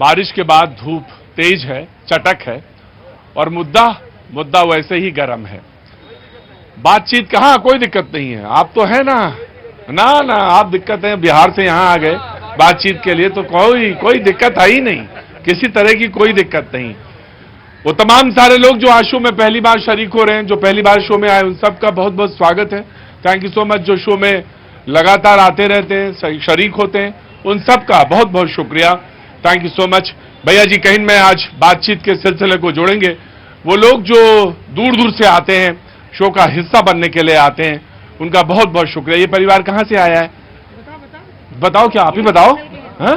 बारिश के बाद धूप तेज है, चटक है और मुद्दा वैसे ही गर्म है। बातचीत कहाँ, कोई दिक्कत नहीं है। आप तो है ना ना आप दिक्कत है, बिहार से यहाँ आ गए बातचीत के लिए, तो कोई दिक्कत है ही नहीं, किसी तरह की कोई दिक्कत नहीं। वो तमाम सारे लोग जो आज शो में पहली बार शरीक हो रहे हैं, जो पहली बार शो में आए, उन सबका बहुत बहुत स्वागत है। Thank you so much. जो शो में लगातार आते रहते हैं, शरीक होते हैं, उन सबका बहुत बहुत शुक्रिया। Thank you so much. भैया जी कहीं में आज बातचीत के सिलसिले को जोड़ेंगे। वो लोग जो दूर दूर से आते हैं, शो का हिस्सा बनने के लिए आते हैं, उनका बहुत बहुत शुक्रिया। ये परिवार कहाँ से आया है? बताओ क्या, आप ही बताओ। हाँ,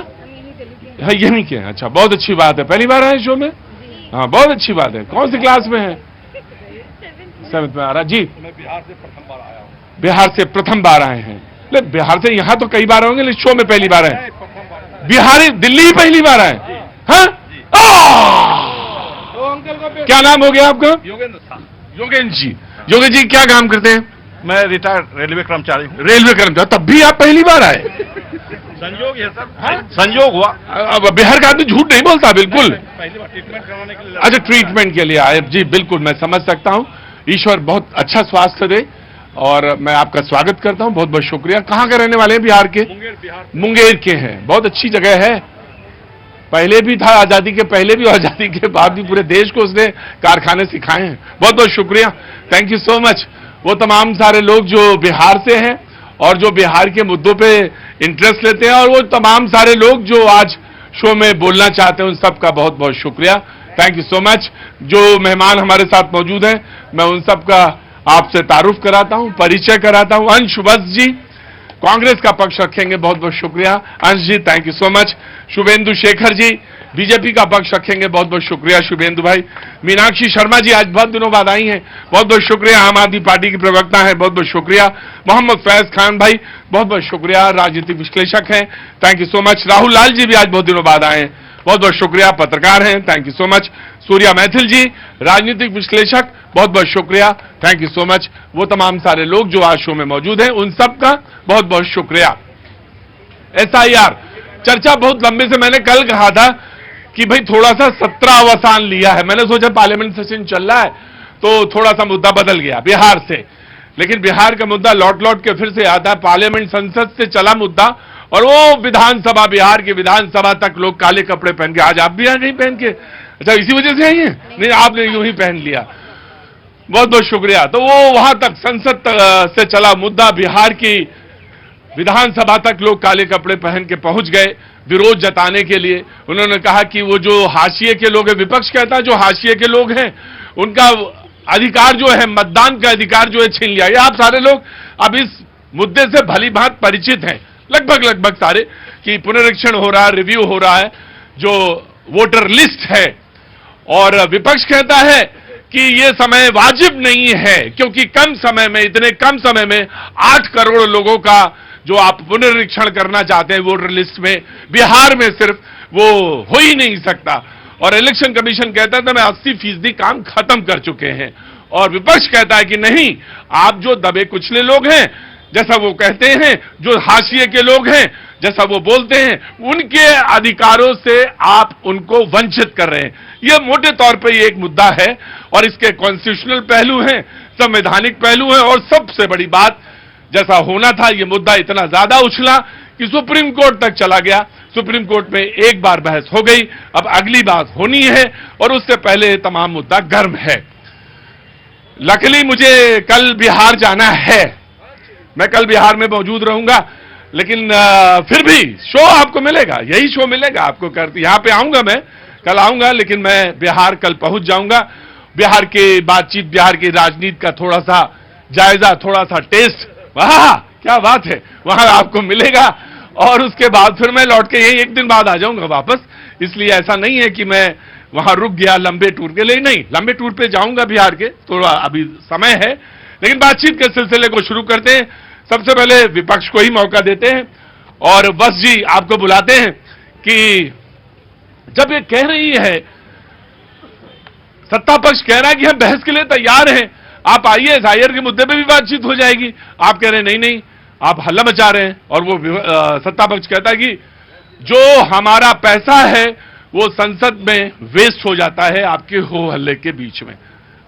यही के। अच्छा, बहुत अच्छी बात है। पहली बार आए शो में? हाँ, बहुत अच्छी बात है। कौन सी क्लास में है? 7th में आ रहा जी। मैं बिहार से प्रथम बार आया हूँ। बिहार से प्रथम बार आए हैं? बिहार से यहाँ तो कई बार होंगे, लेकिन शो में पहली बार आए। बिहारी दिल्ली ही पहली बार आए? हाँ, क्या नाम हो गया आपका? योगेंद्र जी। योगेंद्र जी क्या काम करते हैं? मैं रिटायर्ड रेलवे कर्मचारी हूँ। रेलवे कर्मचारी, तब भी आप पहली बार आए? संयोग है सर, संयोग हुआ। अब बिहार का आदमी झूठ नहीं बोलता, बिल्कुल। पहली बार ट्रीटमेंट करवाने के लिए। अच्छा, ट्रीटमेंट के लिए आए जी, बिल्कुल मैं समझ सकता हूँ। ईश्वर बहुत अच्छा स्वास्थ्य दे और मैं आपका स्वागत करता हूँ। बहुत बहुत शुक्रिया। कहाँ के रहने वाले हैं? बिहार के? बिहार मुंगेर के हैं। बहुत अच्छी जगह है। पहले भी था, आजादी के पहले भी, आजादी के बाद भी पूरे देश को उसने कारखाने सिखाए हैं। बहुत बहुत शुक्रिया। Thank you so much. वो तमाम सारे लोग जो बिहार से हैं और जो बिहार के मुद्दों पे इंटरेस्ट लेते हैं, और वो तमाम सारे लोग जो आज शो में बोलना चाहते हैं, उन सबका बहुत बहुत शुक्रिया। Thank you so much. जो मेहमान हमारे साथ मौजूद हैं, मैं उन सबका आपसे तारुफ कराता हूं, परिचय कराता हूं। अंश वत्स जी कांग्रेस का पक्ष रखेंगे, बहुत बहुत शुक्रिया Ansh ji, thank you so much. Subhendu Shekhar ji BJP का पक्ष रखेंगे, बहुत बहुत शुक्रिया शुभेंदु भाई। मीनाक्षी शर्मा जी आज बहुत दिनों बाद आई हैं, बहुत बहुत शुक्रिया। आम आदमी पार्टी की प्रवक्ता हैं, बहुत बहुत शुक्रिया। मोहम्मद फैज खान भाई बहुत बहुत शुक्रिया, राजनीतिक विश्लेषक हैं, thank you so much. Rahul Lal ji भी आज बहुत दिनों बाद आए हैं, बहुत बहुत शुक्रिया, पत्रकार हैं, thank you so much. Surya Maithil ji राजनीतिक विश्लेषक, बहुत बहुत शुक्रिया, थैंक यू सो मच। वो तमाम सारे लोग जो आज शो में मौजूद हैं, उन सबका बहुत बहुत शुक्रिया। SIR चर्चा बहुत लंबे से, मैंने कल कहा था कि भाई थोड़ा सा 17 अवसान लिया है। मैंने सोचा पार्लियामेंट सेशन चल रहा है तो थोड़ा सा मुद्दा बदल गया बिहार से, लेकिन बिहार का मुद्दा लौट लौट के फिर से आता है। पार्लियामेंट संसद से चला मुद्दा और वो विधानसभा, बिहार की विधानसभा तक लोग काले कपड़े पहन के। आज आप भी आ नहीं पहन के? अच्छा, इसी वजह से आई हैं? नहीं, आपने यूं ही पहन लिया, बहुत बहुत शुक्रिया। तो वो वहां तक संसद से चला मुद्दा, बिहार की विधानसभा तक लोग काले कपड़े पहन के पहुंच गए विरोध जताने के लिए। उन्होंने कहा कि वो जो हाशिए के लोग हैं, विपक्ष कहता है जो हाशिए के लोग हैं उनका अधिकार जो है, मतदान का अधिकार जो है, छीन लिया। ये आप सारे लोग अब इस मुद्दे से भली भांति परिचित हैं, लगभग सारे, कि पुनरीक्षण हो रहा है, रिव्यू हो रहा है जो वोटर लिस्ट है। और विपक्ष कहता है कि ये समय वाजिब नहीं है, क्योंकि कम समय में, इतने कम समय में 8 करोड़ लोगों का जो आप पुनरीक्षण करना चाहते हैं वोटर लिस्ट में, बिहार में सिर्फ वो हो ही नहीं सकता। और इलेक्शन कमीशन कहता था मैं 80% काम खत्म कर चुके हैं। और विपक्ष कहता है कि नहीं, आप जो दबे कुचले लोग हैं, जैसा वो कहते हैं, जो हाशिए के लोग हैं, जैसा वो बोलते हैं, उनके अधिकारों से आप उनको वंचित कर रहे हैं। यह मोटे तौर पर ये एक मुद्दा है और इसके कॉन्स्टिट्यूशनल पहलू हैं, संवैधानिक पहलू हैं, और सबसे बड़ी बात, जैसा होना था, यह मुद्दा इतना ज्यादा उछला कि सुप्रीम कोर्ट तक चला गया। सुप्रीम कोर्ट में एक बार बहस हो गई, अब अगली बात होनी है, और उससे पहले तमाम मुद्दा गर्म है। लकीली मुझे कल बिहार जाना है, मैं कल बिहार में मौजूद रहूंगा, लेकिन फिर भी शो आपको मिलेगा, यही शो मिलेगा आपको। करती यहां पे आऊंगा, मैं कल आऊंगा, लेकिन मैं बिहार कल पहुंच जाऊंगा। बिहार की बातचीत, बिहार की राजनीति का थोड़ा सा जायजा, थोड़ा सा टेस्ट, वाह क्या बात है, वहां आपको मिलेगा। और उसके बाद फिर मैं लौट के यही एक दिन बाद आ जाऊंगा वापस। इसलिए ऐसा नहीं है कि मैं वहां रुक गया लंबे टूर के लिए, नहीं, लंबे टूर पे जाऊंगा बिहार के, थोड़ा अभी समय है। लेकिन बातचीत के सिलसिले को शुरू करते हैं। सबसे पहले विपक्ष को ही मौका देते हैं और वत्स जी आपको बुलाते हैं कि जब ये कह रही है, सत्ता पक्ष कह रहा है कि हम बहस के लिए तैयार हैं, आप आइए, SIR के मुद्दे पे भी बातचीत हो जाएगी, आप कह रहे हैं नहीं, आप हल्ला मचा रहे हैं। और वो सत्ता पक्ष कहता है कि जो हमारा पैसा है वो संसद में वेस्ट हो जाता है आपके हो हल्ले के बीच में।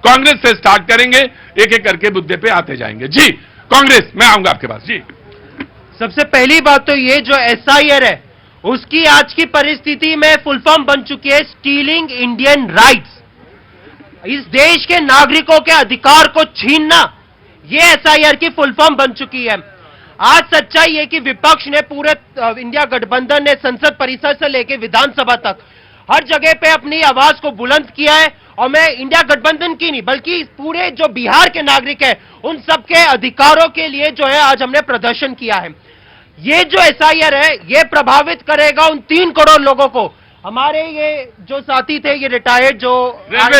कांग्रेस से स्टार्ट करेंगे, एक एक करके मुद्दे पे आते जाएंगे। जी कांग्रेस, मैं आऊंगा आपके पास। जी सबसे पहली बात तो ये जो एसआईआर है उसकी आज की परिस्थिति में फुल फॉर्म बन चुकी है स्टीलिंग इंडियन राइट्स। इस देश के नागरिकों के अधिकार को छीनना, ये एसआईआर की फुल फॉर्म बन चुकी है। आज सच्चाई है कि विपक्ष ने पूरे इंडिया गठबंधन ने संसद परिसर से लेकर विधानसभा तक हर जगह पे अपनी आवाज को बुलंद किया है। और मैं इंडिया गठबंधन की नहीं बल्कि पूरे जो बिहार के नागरिक हैं उन सबके अधिकारों के लिए जो है आज हमने प्रदर्शन किया है। ये जो एसआईआर है ये प्रभावित करेगा उन 3 करोड़ लोगों को। हमारे ये जो साथी थे, ये रिटायर्ड जो रेलवे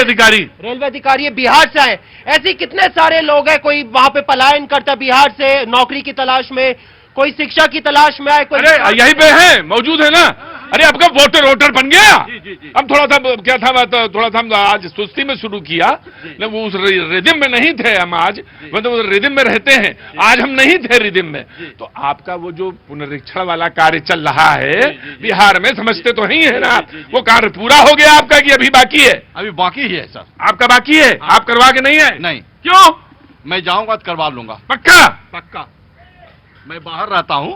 अधिकारी है, बिहार से आए। ऐसे कितने सारे लोग हैं, कोई वहां पे पलायन करता बिहार से नौकरी की तलाश में, कोई शिक्षा की तलाश में आए, कोई यहीं पे है, मौजूद है ना। अरे आपका वोटर बन गया। अब थोड़ा सा क्या था बात, थोड़ा सा हम आज सुस्ती में शुरू किया, वो उस रिदिम में नहीं थे हम आज, मतलब उस रिदिम में रहते हैं, आज हम नहीं थे रिदिम में। तो आपका वो जो पुनरीक्षण वाला कार्य चल रहा है बिहार में, समझते तो नहीं है ना, वो कार्य पूरा हो गया आपका कि अभी बाकी है? अभी बाकी ही है सर। आपका बाकी है? आप करवा के नहीं है? नहीं। क्यों? मैं जाऊंगा तो करवा लूंगा। पक्का? मैं बाहर रहता हूँ,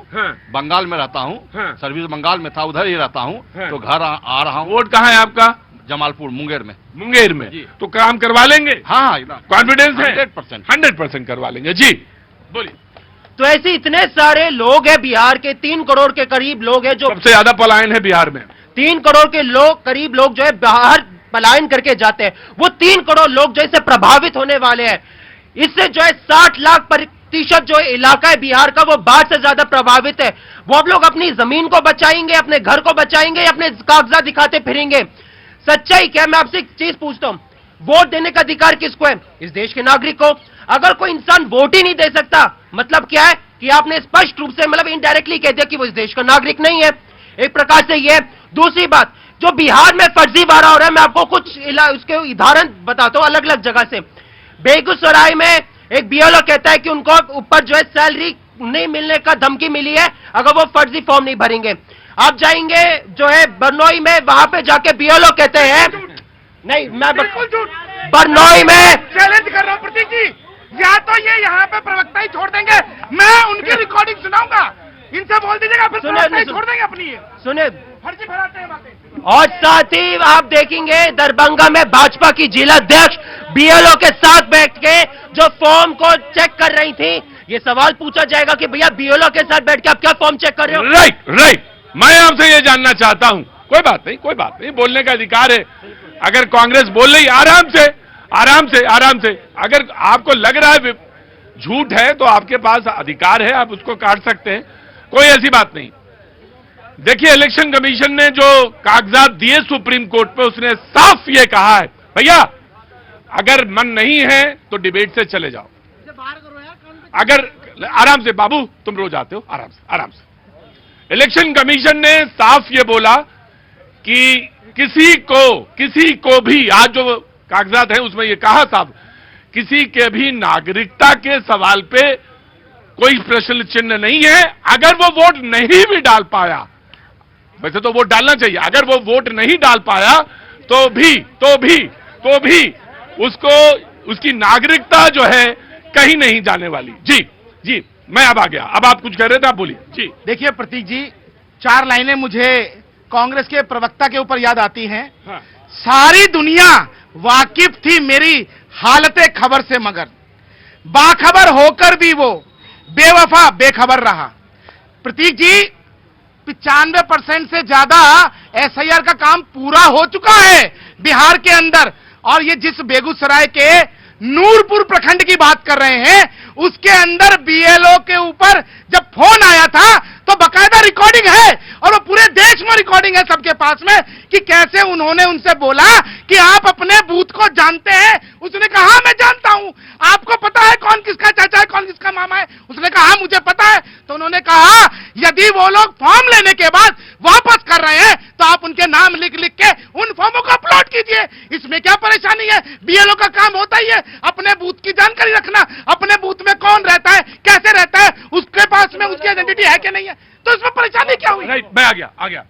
बंगाल में रहता हूँ, सर्विस बंगाल में था, उधर ही रहता हूँ, तो घर आ रहा हूँ। वोट कहाँ है आपका? जमालपुर, मुंगेर में। मुंगेर में तो काम करवा लेंगे? हाँ, कॉन्फिडेंस है? 100% करवा लेंगे। जी बोलिए। तो ऐसे इतने सारे लोग हैं बिहार के, 3 करोड़ के करीब लोग हैं जो सबसे ज्यादा पलायन है बिहार में। 3 करोड़ के लोग करीब लोग जो है बाहर पलायन करके जाते हैं। वो 3 करोड़ लोग जो इससे प्रभावित होने वाले हैं। इससे जो है 60 लाख प्रतिशत जो इलाका है बिहार का वो बाढ़ से ज्यादा प्रभावित है। वो आप लोग अपनी जमीन को बचाएंगे, अपने घर को बचाएंगे, अपने कागजात दिखाते फिरेंगे? सच्चाई क्या? मैं आपसे एक चीज पूछता हूं, वोट देने का अधिकार किसको है? इस देश के नागरिक को। अगर कोई इंसान वोट ही नहीं दे सकता, मतलब क्या है कि आपने स्पष्ट रूप से मतलब इनडायरेक्टली कह दिया कि वो इस देश का नागरिक नहीं है। एक प्रकार से ये। दूसरी बात, जो बिहार में फर्जीवाड़ा हो रहा है, मैं आपको कुछ उसके उदाहरण बताता हूं अलग अलग जगह से। बेगूसराय में एक बीएलओ कहता है कि उनको ऊपर जो है सैलरी नहीं मिलने का धमकी मिली है अगर वो फर्जी फॉर्म नहीं भरेंगे। आप जाएंगे जो है बरनोई में, वहां पे जाके बीएलओ कहते हैं नहीं, मैं बरनोई में चैलेंज कर रहा हूं प्रतीक जी, या तो ये यहाँ पे प्रवक्ता ही छोड़ देंगे, मैं उनकी रिकॉर्डिंग सुनाऊंगा, इनसे बोल दीजिएगा, फिर प्रवक्ता ही छोड़ देंगे अपनी। सुने, फर्जी भराते हैं बातें। और साथ ही आप देखेंगे दरभंगा में भाजपा की जिला अध्यक्ष बीएलओ के साथ बैठ के जो फॉर्म को चेक कर रही थी। ये सवाल पूछा जाएगा कि भैया बीएलओ के साथ बैठ के आप क्या फॉर्म चेक कर रहे हो? राइट। मैं आपसे ये जानना चाहता हूं। कोई बात नहीं, बोलने का अधिकार है। अगर कांग्रेस बोल रही आराम से, अगर आपको लग रहा है झूठ है तो आपके पास अधिकार है, आप उसको काट सकते हैं, कोई ऐसी बात नहीं। देखिए, इलेक्शन कमीशन ने जो कागजात दिए सुप्रीम कोर्ट पे, उसने साफ ये कहा है, भैया अगर मन नहीं है तो डिबेट से चले जाओ। अगर आराम से, बाबू तुम रोज आते हो, आराम से। इलेक्शन कमीशन ने साफ ये बोला कि किसी को भी, आज जो कागजात हैं उसमें ये कहा साफ, किसी के भी नागरिकता के सवाल पे कोई प्रश्न चिन्ह नहीं है। अगर वो वोट नहीं भी डाल पाया, वैसे तो वोट डालना चाहिए, अगर वो वोट नहीं डाल पाया तो भी उसको उसकी नागरिकता जो है कहीं नहीं जाने वाली। जी मैं अब आ गया। अब आप कुछ कह रहे थे, आप बोलिए। जी देखिए प्रतीक जी, 4 लाइनें मुझे कांग्रेस के प्रवक्ता के ऊपर याद आती हैं। हाँ। सारी दुनिया वाकिफ थी मेरी हालते खबर से, मगर बाखबर होकर भी वो बेवफा बेखबर रहा। प्रतीक जी, 95% से ज्यादा एसआईआर का काम पूरा हो चुका है बिहार के अंदर। और ये जिस बेगूसराय के नूरपुर प्रखंड की बात कर रहे हैं, उसके अंदर बीएलओ के ऊपर जब फोन आया था तो बकायदा रिकॉर्डिंग है, और वो पूरे देश में रिकॉर्डिंग है सबके पास में, कि कैसे उन्होंने उनसे बोला कि आप अपने बूथ को जानते हैं। उसने कहा मैं जानता हूं। आपको पता है कौन किसका चाचा है, कौन किसका मामा है? उसने कहा मुझे पता है। तो उन्होंने कहा यदि वो लोग फॉर्म लेने के बाद वापस कर रहे हैं तो आप उनके नाम लिख के उन फॉर्मों को अपलोड कीजिए। इसमें क्या परेशानी है? बीएलओ का काम होता ही है अपने बूथ की जानकारी रखना, अपने बूथ में कौन रहता है, कैसे रहता है, उसके पास में उसकी आइडेंटिटी है कि नहीं है। तो इसमें परेशानी क्या हुई? राइट, मैं आ गया।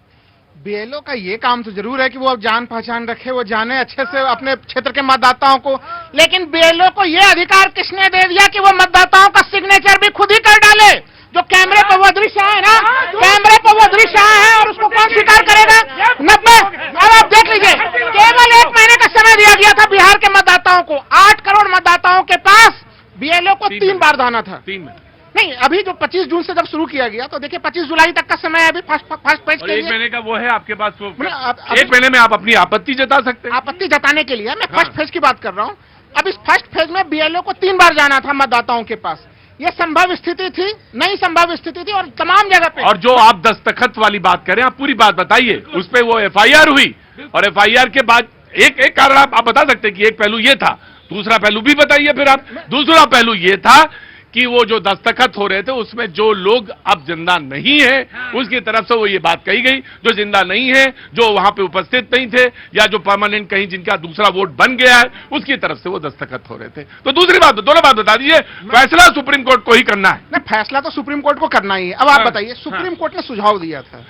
बीएलओ का ये काम तो जरूर है कि वो अब जान पहचान रखे, वो जाने अच्छे से अपने क्षेत्र के मतदाताओं को, लेकिन बीएलओ को ये अधिकार किसने दे दिया कि वो मतदाताओं का सिग्नेचर भी खुद ही कर डाले? जो कैमरे पर वो दृश्य है ना, कैमरे पर वो दृश्य है और उसको कौन स्वीकार करेगा? 90। अब आप देख लीजिए, केवल 1 महीने का समय दिया गया था बिहार के मतदाताओं को। 8 करोड़ मतदाताओं के पास बीएलओ को 3 बार जाना था। 3 मिनट नहीं, अभी जो 25 जून से जब शुरू किया गया तो देखिए 25 जुलाई तक का समय है अभी फर्स्ट पेज के 1 लिए। महीने का वो है आपके पास, वो अब 1 महीने में आप अपनी आपत्ति जता सकते हैं। आपत्ति जताने के लिए मैं फर्स्ट फेज की बात कर रहा हूँ। अब इस फर्स्ट फेज में बीएलओ को 3 बार जाना था मतदाताओं के पास। ये संभव स्थिति थी, नहीं संभव स्थिति थी और तमाम जगह पे। और जो आप दस्तखत वाली बात करें, आप पूरी बात बताइए। उस पे वो एफआईआर हुई और एफआईआर के बाद एक कारण आप बता सकते हैं कि एक पहलू ये था, दूसरा पहलू भी बताइए फिर आप। दूसरा पहलू ये था कि वो जो दस्तखत हो रहे थे उसमें जो लोग अब जिंदा नहीं है उसकी तरफ से वो ये बात कही गई, जो जिंदा नहीं है, जो वहां पे उपस्थित नहीं थे या जो परमानेंट कहीं जिनका दूसरा वोट बन गया है, उसकी तरफ से वो दस्तखत हो रहे थे। तो दूसरी बात, दोनों बात बता दीजिए। फैसला सुप्रीम कोर्ट को ही करना है। नहीं, फैसला तो सुप्रीम कोर्ट को करना ही है। अब आप बताइए, सुप्रीम कोर्ट ने सुझाव दिया था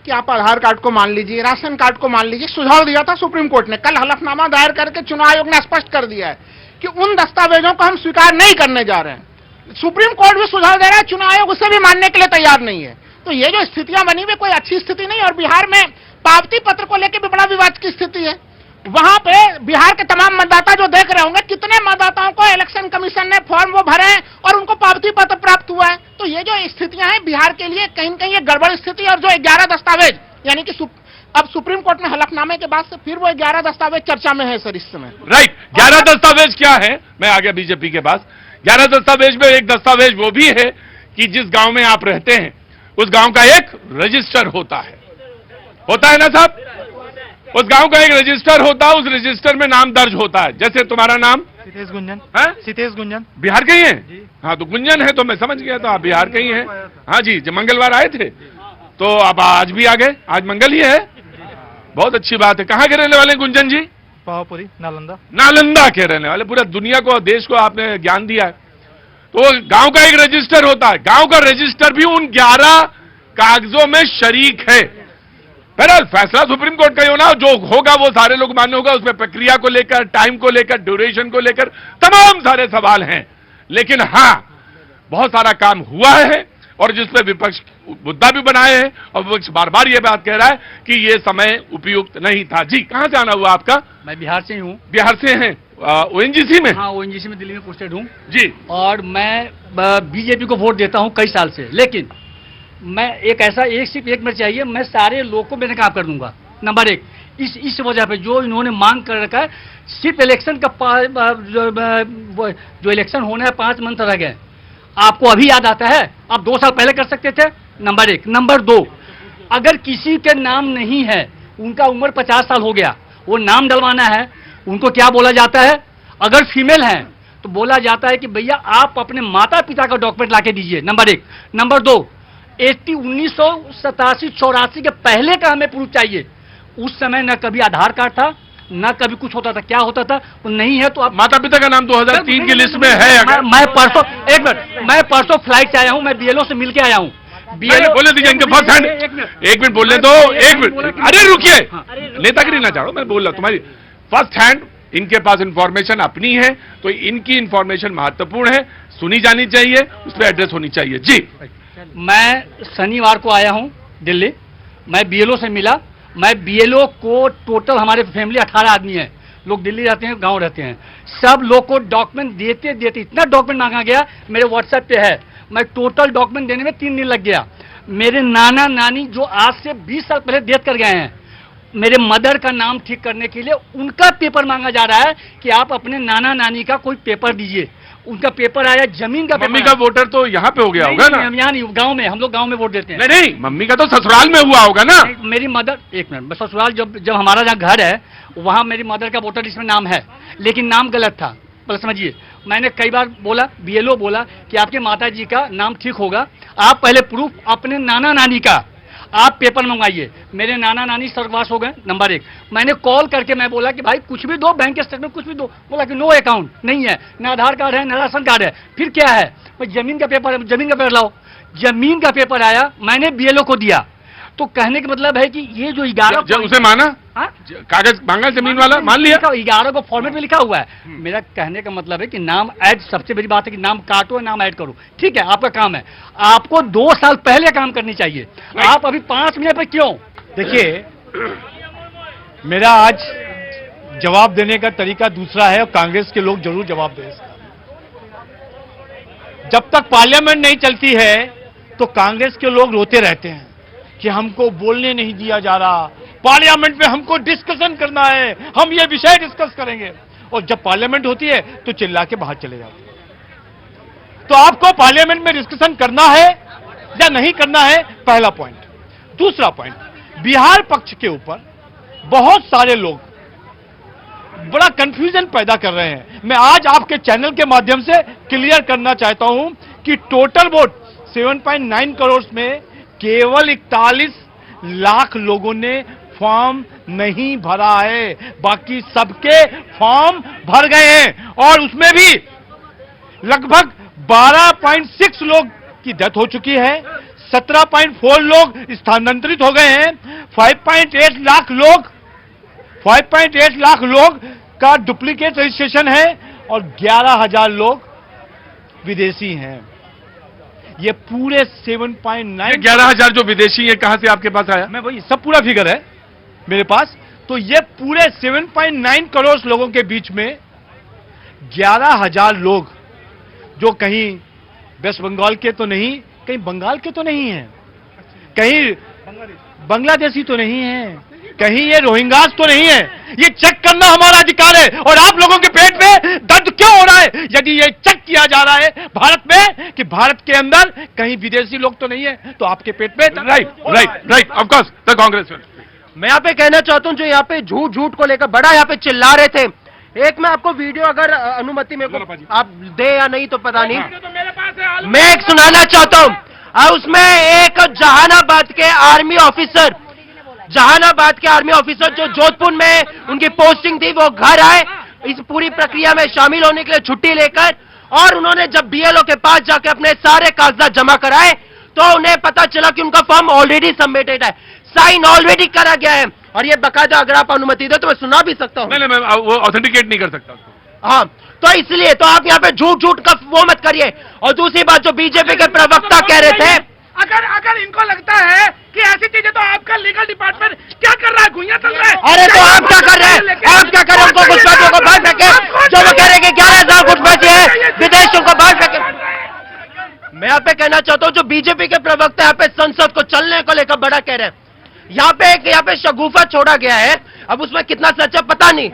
कि आप आधार कार्ड को मान लीजिए, राशन कार्ड को मान लीजिए। सुझाव दिया था सुप्रीम कोर्ट ने। कल हलफनामा दायर करके चुनाव आयोग ने स्पष्ट कर दिया है कि उन दस्तावेजों को हम स्वीकार नहीं करने जा रहे हैं। सुप्रीम कोर्ट भी सुझाव दे रहा है, चुनाव आयोग उसे भी मानने के लिए तैयार नहीं है। तो ये जो स्थितियां बनी हुई कोई अच्छी स्थिति नहीं। और बिहार में पावती पत्र को लेकर भी बड़ा विवाद की स्थिति है। वहां पे बिहार के तमाम मतदाता जो देख रहे होंगे, कितने मतदाताओं को इलेक्शन कमीशन ने फॉर्म वो भरे हैं और उनको पावती पत्र प्राप्त हुआ है। तो ये जो स्थितियां हैं बिहार के लिए कहीं न कहीं ये गड़बड़ स्थिति। और जो 11 दस्तावेज, यानी कि अब सुप्रीम कोर्ट में हलफनामे के बाद से फिर वो 11 दस्तावेज चर्चा में है सर इस समय। राइट, 11 दस्तावेज क्या है? मैं आ गया बीजेपी के पास। 11 दस्तावेज में एक दस्तावेज वो भी है कि जिस गांव में आप रहते हैं उस गांव का एक रजिस्टर होता है ना साहब? उस गांव का एक रजिस्टर होता है, उस रजिस्टर में नाम दर्ज होता है। जैसे तुम्हारा नाम सितेश गुंजन है? सितेश गुंजन बिहार के ही हैं? हाँ, तो गुंजन है तो मैं समझ गया, तो आप बिहार के ही हैं। हाँ जी, जब मंगलवार आए थे तो आप आज भी आ गए। आज मंगल ही है, बहुत अच्छी बात है। कहाँ के रहने वाले गुंजन जी? पावापुरी, नालंदा। नालंदा के रहने वाले। पूरा दुनिया को, देश को आपने ज्ञान दिया है। तो गांव का एक रजिस्टर होता है, गांव का रजिस्टर भी उन 11 कागजों में शरीक है। बहरहाल फैसला सुप्रीम कोर्ट का ही होना, जो होगा वो सारे लोग मान्य होगा। उसमें प्रक्रिया को लेकर, टाइम को लेकर, ड्यूरेशन को लेकर तमाम सारे सवाल हैं। लेकिन हां, बहुत सारा काम हुआ है और जिसपे विपक्ष मुद्दा भी बनाए हैं और विपक्ष बार बार ये बात कह रहा है कि ये समय उपयुक्त नहीं था। जी, कहां से आना हुआ आपका? मैं बिहार से ही हूँ। बिहार से हैं? ओएनजीसी में? हाँ, ओएनजीसी में दिल्ली में पोस्टेड हूँ जी। और मैं बीजेपी को वोट देता हूँ कई साल से। लेकिन मैं एक ऐसा, सिर्फ एक मिनट चाहिए, मैं सारे लोग को मैंने काम कर दूंगा। नंबर 1, इस वजह पे जो इन्होंने मांग कर रखा है, सिर्फ इलेक्शन का जो इलेक्शन होना है 5 मंथ रह गए। आपको अभी याद आता है? आप 2 साल पहले कर सकते थे। नंबर 1। नंबर 2, अगर किसी के नाम नहीं है, उनका उम्र 50 साल हो गया, वो नाम डलवाना है, उनको क्या बोला जाता है? अगर फीमेल हैं तो बोला जाता है कि भैया आप अपने माता पिता का डॉक्यूमेंट लाके दीजिए। नंबर 1। नंबर 2, 1987-84 के पहले का हमें प्रूफ चाहिए। उस समय न कभी आधार कार्ड था, न कभी कुछ होता था। क्या होता था? वो नहीं है तो आप माता पिता का नाम 2003 की लिस्ट में है। मैं परसों, एक मिनट, मैं परसों फ्लाइट से आया हूं, मैं बीएलओ से मिलके आया हूं। बोले दीजिए इनके फर्स्ट हैंड। एक मिनट बोलने दो, एक मिनट। अरे रुकिए, नेतागिरी ना चाहो, मैं बोल रहा हूं तुम्हारी फर्स्ट हैंड। इनके पास इंफॉर्मेशन अपनी है तो इनकी इंफॉर्मेशन महत्वपूर्ण है, सुनी जानी चाहिए, उस पर एड्रेस होनी चाहिए। जी, मैं शनिवार को आया हूं दिल्ली, मैं बीएलओ से मिला। मैं बीएलओ को टोटल, हमारे फैमिली 18 आदमी है, लोग दिल्ली रहते हैं, गांव रहते हैं, सब लोग को डॉक्यूमेंट देते देते इतना डॉक्यूमेंट मांगा गया, मेरे व्हाट्सएप पे है। मैं टोटल डॉक्यूमेंट देने में 3 दिन लग गया। मेरे नाना नानी जो आज से 20 साल पहले डेथ कर गए हैं, मेरे मदर का नाम ठीक करने के लिए उनका पेपर मांगा जा रहा है कि आप अपने नाना नानी का कोई पेपर दीजिए। उनका पेपर आया, जमीन का। मम्मी का वोटर तो यहाँ पे हो गया होगा ना? यहाँ नहीं, गांव में, हम लोग गांव में वोट देते हैं। नहीं, मम्मी का तो ससुराल में हुआ होगा ना? मेरी मदर, एक मिनट, ससुराल जब हमारा जहाँ घर है वहाँ मेरी मदर का वोटर लिस्ट में नाम है, लेकिन नाम गलत था। बस समझिए, मैंने कई बार बोला, बीएलओ बोला कि आपके माता जी का नाम ठीक होगा, आप पहले प्रूफ अपने नाना नानी का आप पेपर मंगवाइए। मेरे नाना नानी स्वर्गवास हो गए। नंबर 1। मैंने कॉल करके मैं बोला कि भाई कुछ भी दो, बैंक स्टेटमेंट कुछ भी दो। बोला कि नो अकाउंट नहीं है, ना आधार कार्ड है, ना राशन कार्ड है। फिर क्या है? जमीन का पेपर लाओ। जमीन का पेपर आया, मैंने बीएलओ को दिया। तो कहने का मतलब है कि ये जो 11 जब उसे माना हाँ? कागज मांगा जमीन वाला मान लिया 11 को फॉर्मेट में लिखा हुआ है। मेरा कहने का मतलब है कि नाम ऐड, सबसे बड़ी बात है कि नाम काटो नाम ऐड करो, ठीक है आपका काम है। आपको 2 साल पहले काम करनी चाहिए, आप अभी 5 मिनट पर क्यों? देखिए, मेरा आज जवाब देने का तरीका दूसरा है और कांग्रेस के लोग जरूर जवाब दें इसका। जब तक पार्लियामेंट नहीं चलती है तो कांग्रेस के लोग रोते रहते हैं कि हमको बोलने नहीं दिया जा रहा, पार्लियामेंट में हमको डिस्कशन करना है, हम ये विषय डिस्कस करेंगे। और जब पार्लियामेंट होती है तो चिल्ला के बाहर चले जाते हैं। तो आपको पार्लियामेंट में डिस्कशन करना है या नहीं करना है, पहला पॉइंट। दूसरा पॉइंट, बिहार पक्ष के ऊपर बहुत सारे लोग बड़ा कंफ्यूजन पैदा कर रहे हैं। मैं आज आपके चैनल के माध्यम से क्लियर करना चाहता हूं कि टोटल वोट 7.9 करोड़ में केवल 41 लाख लोगों ने फॉर्म नहीं भरा है, बाकी सबके फॉर्म भर गए हैं। और उसमें भी लगभग 12.6 लोग की डेथ हो चुकी है, 17.4 लोग स्थानांतरित हो गए हैं, 5.8 लाख लोग का डुप्लीकेट रजिस्ट्रेशन है और 11,000 लोग विदेशी हैं। ये पूरे 7.9 11,000 जो विदेशी है कहां से आपके पास आया? मैं वही सब पूरा फिगर है मेरे पास। तो ये पूरे 7.9 करोड़ लोगों के बीच में 11,000 लोग जो कहीं वेस्ट बंगाल के तो नहीं, कहीं बंगाल के तो नहीं है, कहीं बांग्लादेशी तो नहीं है, कहीं ये रोहिंग्यास तो नहीं है। ये चेक करना हमारा अधिकार है। और आप लोगों के पेट में दर्द क्यों हो रहा है यदि ये चेक किया जा रहा है भारत में कि भारत के अंदर कहीं विदेशी लोग तो नहीं है, तो आपके पेट में right of course the Congress. मैं यहाँ पे कहना चाहता हूँ जो यहाँ पे झूठ को लेकर बड़ा यहाँ पे चिल्ला रहे थे, एक मैं आपको वीडियो अगर अनुमति मेरे को आप दे या नहीं तो पता नहीं, मैं एक सुनाना चाहता हूँ। उसमें एक जहानाबाद के आर्मी ऑफिसर जो जोधपुर में उनकी पोस्टिंग थी, वो घर आए इस पूरी प्रक्रिया में शामिल होने के लिए छुट्टी लेकर, और उन्होंने जब बीएलओ के पास जाके अपने सारे कागजात जमा कराए तो उन्हें पता चला कि उनका फॉर्म ऑलरेडी सबमिटेड है, साइन ऑलरेडी करा गया है। और ये बकायदा अगर आप अनुमति दे तो मैं सुना भी सकता हूँ। नहीं मैं वो ऑथेंटिकेट नहीं कर सकता। हाँ, तो इसलिए तो आप यहाँ पे झूठ का वो मत करिए। और दूसरी बात जो बीजेपी के प्रवक्ता कह रहे थे, अगर इनको लगता है कि ऐसी चीजें, तो आपका लीगल डिपार्टमेंट क्या कर रहा है, घुइयां चल रहा है। अरे तो आप क्या कर रहे हैं, आप क्या कर रहे हैं? उनको घुसपैठियों को बाहर फेंके, जो वो कह रहे हैं कि 11,000 घुसपैठी है, विदेशियों को बाहर फेंके। मैं यहाँ पे कहना चाहता हूँ जो बीजेपी के प्रवक्ता यहाँ पे संसद को चलने को लेकर बड़ा कह रहे हैं, यहाँ पे शगुफा छोड़ा गया है। अब उसमें कितना सच है पता नहीं,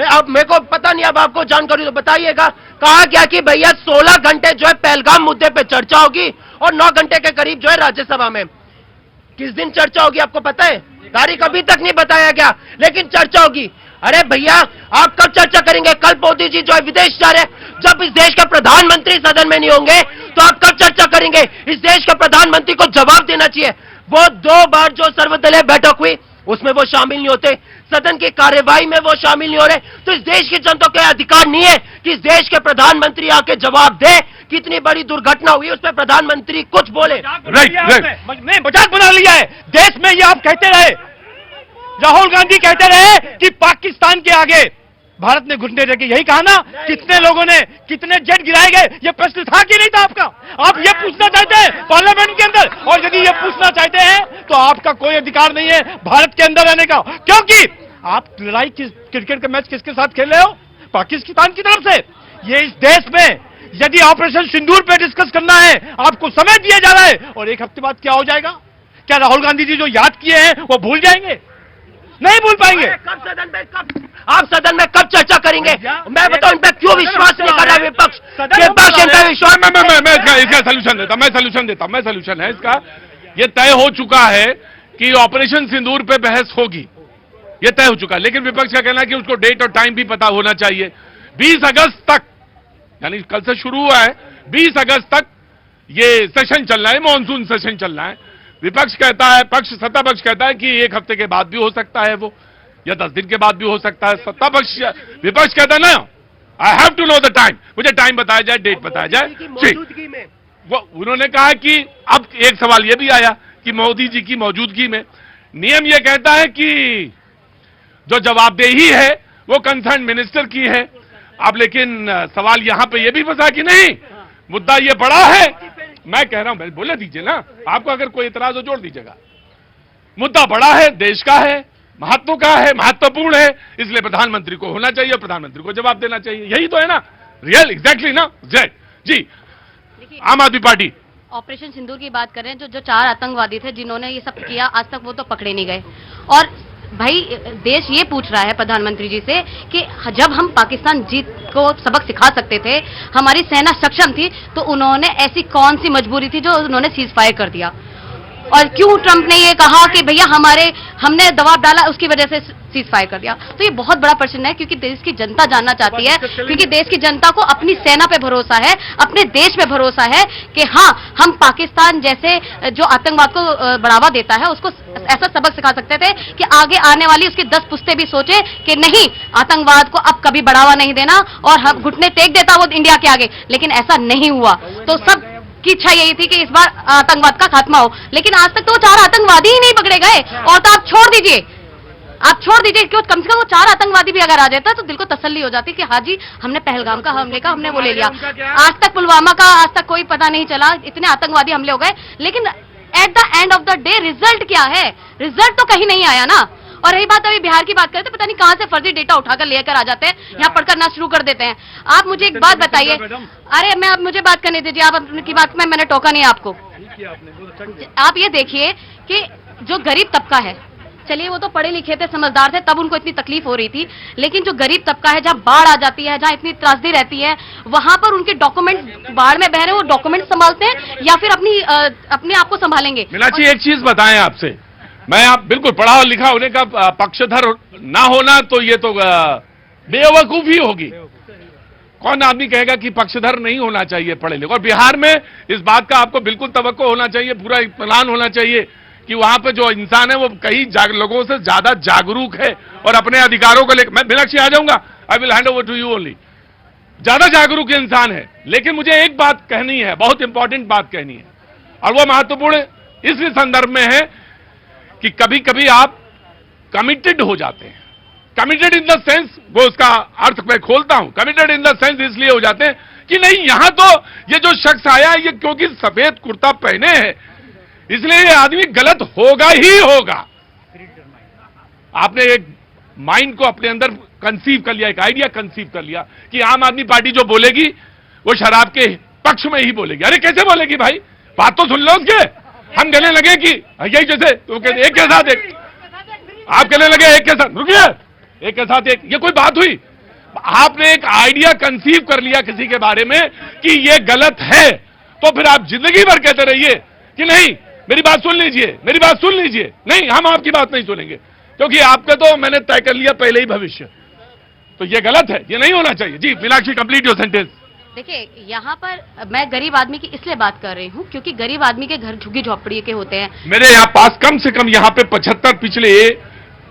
अब मेरे को पता नहीं, अब आपको जानकारी तो बताइएगा। कहा गया कि भैया 16 घंटे जो है पहलगाम मुद्दे पे चर्चा होगी और 9 घंटे के करीब जो है राज्यसभा में। किस दिन चर्चा होगी आपको पता है? तारीख अभी तक नहीं बताया गया, लेकिन चर्चा होगी। अरे भैया आप कब चर्चा करेंगे? कल मोदी जी जो है विदेश जा रहे, जब इस देश के प्रधानमंत्री सदन में नहीं होंगे तो आप कब चर्चा करेंगे? इस देश के प्रधानमंत्री को जवाब देना चाहिए। वो 2 बार जो सर्वदलीय बैठक हुई उसमें वो शामिल नहीं होते, सदन की कार्यवाही में वो शामिल नहीं हो रहे, तो इस देश की जनता को अधिकार नहीं है कि इस देश के प्रधानमंत्री आके जवाब दे कितनी बड़ी दुर्घटना हुई, उस पर प्रधानमंत्री कुछ बोले। नहीं, मजाक बना लिया है देश में। ये आप कहते रहे, राहुल गांधी कहते रहे कि पाकिस्तान के आगे भारत ने घुटने टेके, यही कहा ना? कितने लोगों ने, कितने जेट गिराए गए, ये प्रश्न था कि नहीं था आपका? आप ये पूछना चाहते हैं पार्लियामेंट के अंदर, और यदि ये पूछना चाहते हैं तो आपका कोई अधिकार नहीं है भारत के अंदर रहने का, क्योंकि आप लड़ाई क्रिकेट का मैच किसके साथ खेल रहे हो? पाकिस्तान की तरफ से। ये इस देश में यदि ऑपरेशन सिंदूर पे डिस्कस करना है, आपको समय दिया जा रहा है, और 1 हफ्ते बाद क्या हो जाएगा? क्या राहुल गांधी जी जो याद किए हैं वो भूल जाएंगे? नहीं भूल पाएंगे। आप सदन में कब चर्चा करेंगे? मैं बताऊं इन पे क्यों विश्वास नहीं कर रहा विपक्ष? विपक्ष इन पे विश्वास। मैं इसका सलूशन देता, मैं सलूशन है इसका। ये तय हो चुका है कि ऑपरेशन सिंदूर पे बहस होगी, ये तय हो चुका है, लेकिन विपक्ष का कहना है कि उसको डेट और टाइम भी पता होना चाहिए। 20 अगस्त तक, यानी कल से शुरू हुआ है, 20 अगस्त तक ये सेशन चलना है, मॉनसून सेशन चलना है। विपक्ष कहता है, सत्ता पक्ष कहता है कि 1 हफ्ते के बाद भी हो सकता है वो, या 10 दिन के बाद भी हो सकता है। सत्ता पक्ष, विपक्ष कहता है ना, I have to know the time, मुझे टाइम बताया जाए, डेट बताया जाए। वो उन्होंने कहा कि अब एक सवाल ये भी आया कि मोदी जी की मौजूदगी में। नियम यह कहता है कि जो जवाबदेही है वो कंसर्न मिनिस्टर की है। अब लेकिन सवाल यहां पे ये भी फंसा कि नहीं, मुद्दा ये बड़ा है। मैं कह रहा हूं, बोले दीजिए ना, आपको अगर कोई इतराज हो जोड़ दीजिएगा। मुद्दा बड़ा है, देश का है, महत्व का है, महत्वपूर्ण है, इसलिए प्रधानमंत्री को होना चाहिए, प्रधानमंत्री को जवाब देना चाहिए। यही तो है ना, रियल एग्जैक्टली ना। जय जी। आम आदमी पार्टी ऑपरेशन सिंदूर की बात करें, जो 4 आतंकवादी थे जिन्होंने ये सब किया, आज तक वो तो पकड़े नहीं गए। और भाई देश ये पूछ रहा है प्रधानमंत्री जी से कि जब हम पाकिस्तान जीत को सबक सिखा सकते थे, हमारी सेना सक्षम थी, तो उन्होंने ऐसी कौन सी मजबूरी थी जो उन्होंने सीज फायर कर दिया? और क्यों ट्रंप ने ये कहा कि भैया हमने दबाव डाला, उसकी वजह से सीज फायर कर दिया? तो ये बहुत बड़ा प्रश्न है, क्योंकि देश की जनता जानना चाहती है, क्योंकि देश की जनता को अपनी सेना पे भरोसा है, अपने देश पे भरोसा है कि हाँ, हम पाकिस्तान जैसे जो आतंकवाद को बढ़ावा देता है उसको ऐसा सबक सिखा सकते थे कि आगे आने वाली उसकी 10 पुश्तें भी सोचे कि नहीं, आतंकवाद को अब कभी बढ़ावा नहीं देना, और हम घुटने टेक देता वो इंडिया के आगे। लेकिन ऐसा नहीं हुआ। तो सब की इच्छा यही थी कि इस बार आतंकवाद का खात्मा हो, लेकिन आज तक तो वो 4 आतंकवादी ही नहीं पकड़े गए। और तो आप छोड़ दीजिए, क्यों, कम से कम वो 4 आतंकवादी भी अगर आ जाता तो दिल को तसल्ली हो जाती कि हाँ जी, हमने पहलगाम का हमले का हमने वो ले लिया। आज तक पुलवामा का आज तक कोई पता नहीं चला, इतने आतंकवादी हमले हो गए, लेकिन at the end of the day result क्या है? रिजल्ट तो कहीं नहीं आया ना। और रही बात अभी बिहार की बात करें तो पता नहीं कहां से फर्जी डेटा उठाकर लेकर आ जाते हैं, यहाँ पढ़कर ना शुरू कर देते हैं। आप मुझे एक बात बताइए, अरे मैं, आप मुझे बात करने दीजिए, आप अपनी बात में, मैंने टोका नहीं आपको। आप ये देखिए कि जो गरीब तबका है, चलिए वो तो पढ़े लिखे थे, समझदार थे, तब उनको इतनी तकलीफ हो रही थी, लेकिन जो गरीब तबका है, जहाँ बाढ़ आ जाती है, जहाँ इतनी त्रासदी रहती है, वहां पर उनके डॉक्यूमेंट बाढ़ में बह रहे, वो डॉक्यूमेंट संभालते हैं या फिर अपने आप को संभालेंगे? मीनाक्षी, एक चीज बताएं आपसे, मैं आप बिल्कुल पढ़ा और लिखा होने का पक्षधर ना होना तो ये तो बेवकूफी होगी। कौन आदमी कहेगा कि पक्षधर नहीं होना चाहिए पढ़े लिखे? और बिहार में इस बात का आपको बिल्कुल तवक्को होना चाहिए, पूरा इत्मीनान होना चाहिए कि वहां पे जो इंसान है वो कई लोगों से ज्यादा जागरूक है और अपने अधिकारों को लेकर। मैं मीनाक्षी आ जाऊंगा, I will hand over to you only. ज्यादा जागरूक इंसान है, लेकिन मुझे एक बात कहनी है, बहुत इंपॉर्टेंट बात कहनी है, और वो महत्वपूर्ण इस संदर्भ में है कि कभी कभी आप कमिटेड हो जाते हैं। कमिटेड इन द सेंस, वो उसका अर्थ मैं खोलता हूं, कमिटेड इन द सेंस इसलिए हो जाते हैं कि नहीं, यहां तो ये जो शख्स आया है, ये क्योंकि सफेद कुर्ता पहने हैं इसलिए ये आदमी गलत होगा ही होगा। आपने एक माइंड को अपने अंदर कंसीव कर लिया, एक आइडिया कंसीव कर लिया कि आम आदमी पार्टी जो बोलेगी वो शराब के पक्ष में ही बोलेगी। अरे कैसे बोलेगी भाई, बात तो सुन लो उसके। हम कहने लगे कि यही जैसे तो एक के साथ एक, आप कहने लगे एक के साथ, रुकिए, एक के साथ एक, ये कोई बात हुई? आपने एक आइडिया कंसीव कर लिया किसी के बारे में कि ये गलत है, तो फिर आप जिंदगी भर कहते रहिए कि नहीं, मेरी बात सुन लीजिए, मेरी बात सुन लीजिए। नहीं, हम आपकी बात नहीं सुनेंगे, क्योंकि आपका तो मैंने तय कर लिया पहले ही भविष्य। तो ये गलत है, ये नहीं होना चाहिए। जी मीनाक्षी, कंप्लीट योर सेंटेंस। देखिए, यहाँ पर मैं गरीब आदमी की इसलिए बात कर रही हूँ क्योंकि गरीब आदमी के घर झुग्गी झोपड़ी के होते हैं। मेरे यहाँ पास कम से कम यहाँ पे 75 पिछले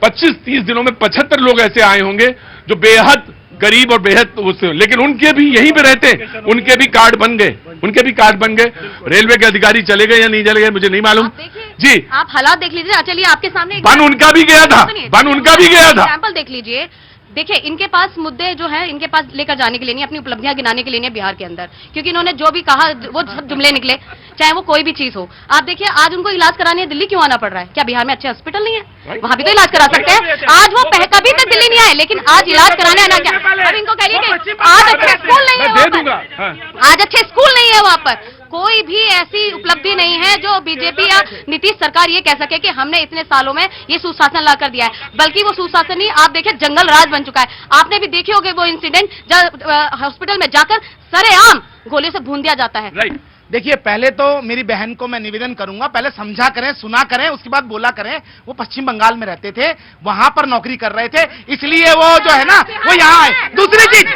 25-30 दिनों में 75 लोग ऐसे आए होंगे जो बेहद गरीब और बेहद उससे, लेकिन उनके भी यहीं पे रहते, उनके भी कार्ड बन गए, उनके भी कार्ड बन गए। रेलवे के अधिकारी चले गए या नहीं चले गए मुझे नहीं मालूम। जी आप हालात देख लीजिए। चलिए आपके सामने बन उनका भी गया था, बन उनका भी गया था। एग्जाम्पल देख लीजिए। देखिए, इनके पास मुद्दे जो है, इनके पास लेकर जाने के लिए नहीं, अपनी उपलब्धियां गिनाने के लिए नहीं बिहार के अंदर, क्योंकि इन्होंने जो भी कहा वो सब जुमले निकले, चाहे वो कोई भी चीज हो। आप देखिए, आज उनको इलाज कराने दिल्ली क्यों आना पड़ रहा है? क्या बिहार में अच्छे हॉस्पिटल नहीं है? वहां भी तो इलाज करा सकते हैं। आज वो कभी तक दिल्ली नहीं आए, लेकिन आज इलाज कराने आना क्या? अब इनको कह रही कि आज अच्छे स्कूल नहीं है वहां पर, आज अच्छे स्कूल नहीं है वहां पर, कोई भी ऐसी उपलब्धि नहीं है जो बीजेपी या नीतीश सरकार ये कह सके कि हमने इतने सालों में ये सुशासन ला कर दिया है। बल्कि वो सुशासन नहीं, आप देखिए जंगल राज बन चुका है। आपने भी देखे होंगे वो इंसिडेंट जब हॉस्पिटल में जाकर सरेआम गोलियों से भून दिया जाता है। देखिए, पहले तो मेरी बहन को मैं निवेदन करूंगा, पहले समझा करें, सुना करें, उसके बाद बोला करें। वो पश्चिम बंगाल में रहते थे, वहां पर नौकरी कर रहे थे, इसलिए वो जो है ना वो यहाँ आए। दूसरी चीज,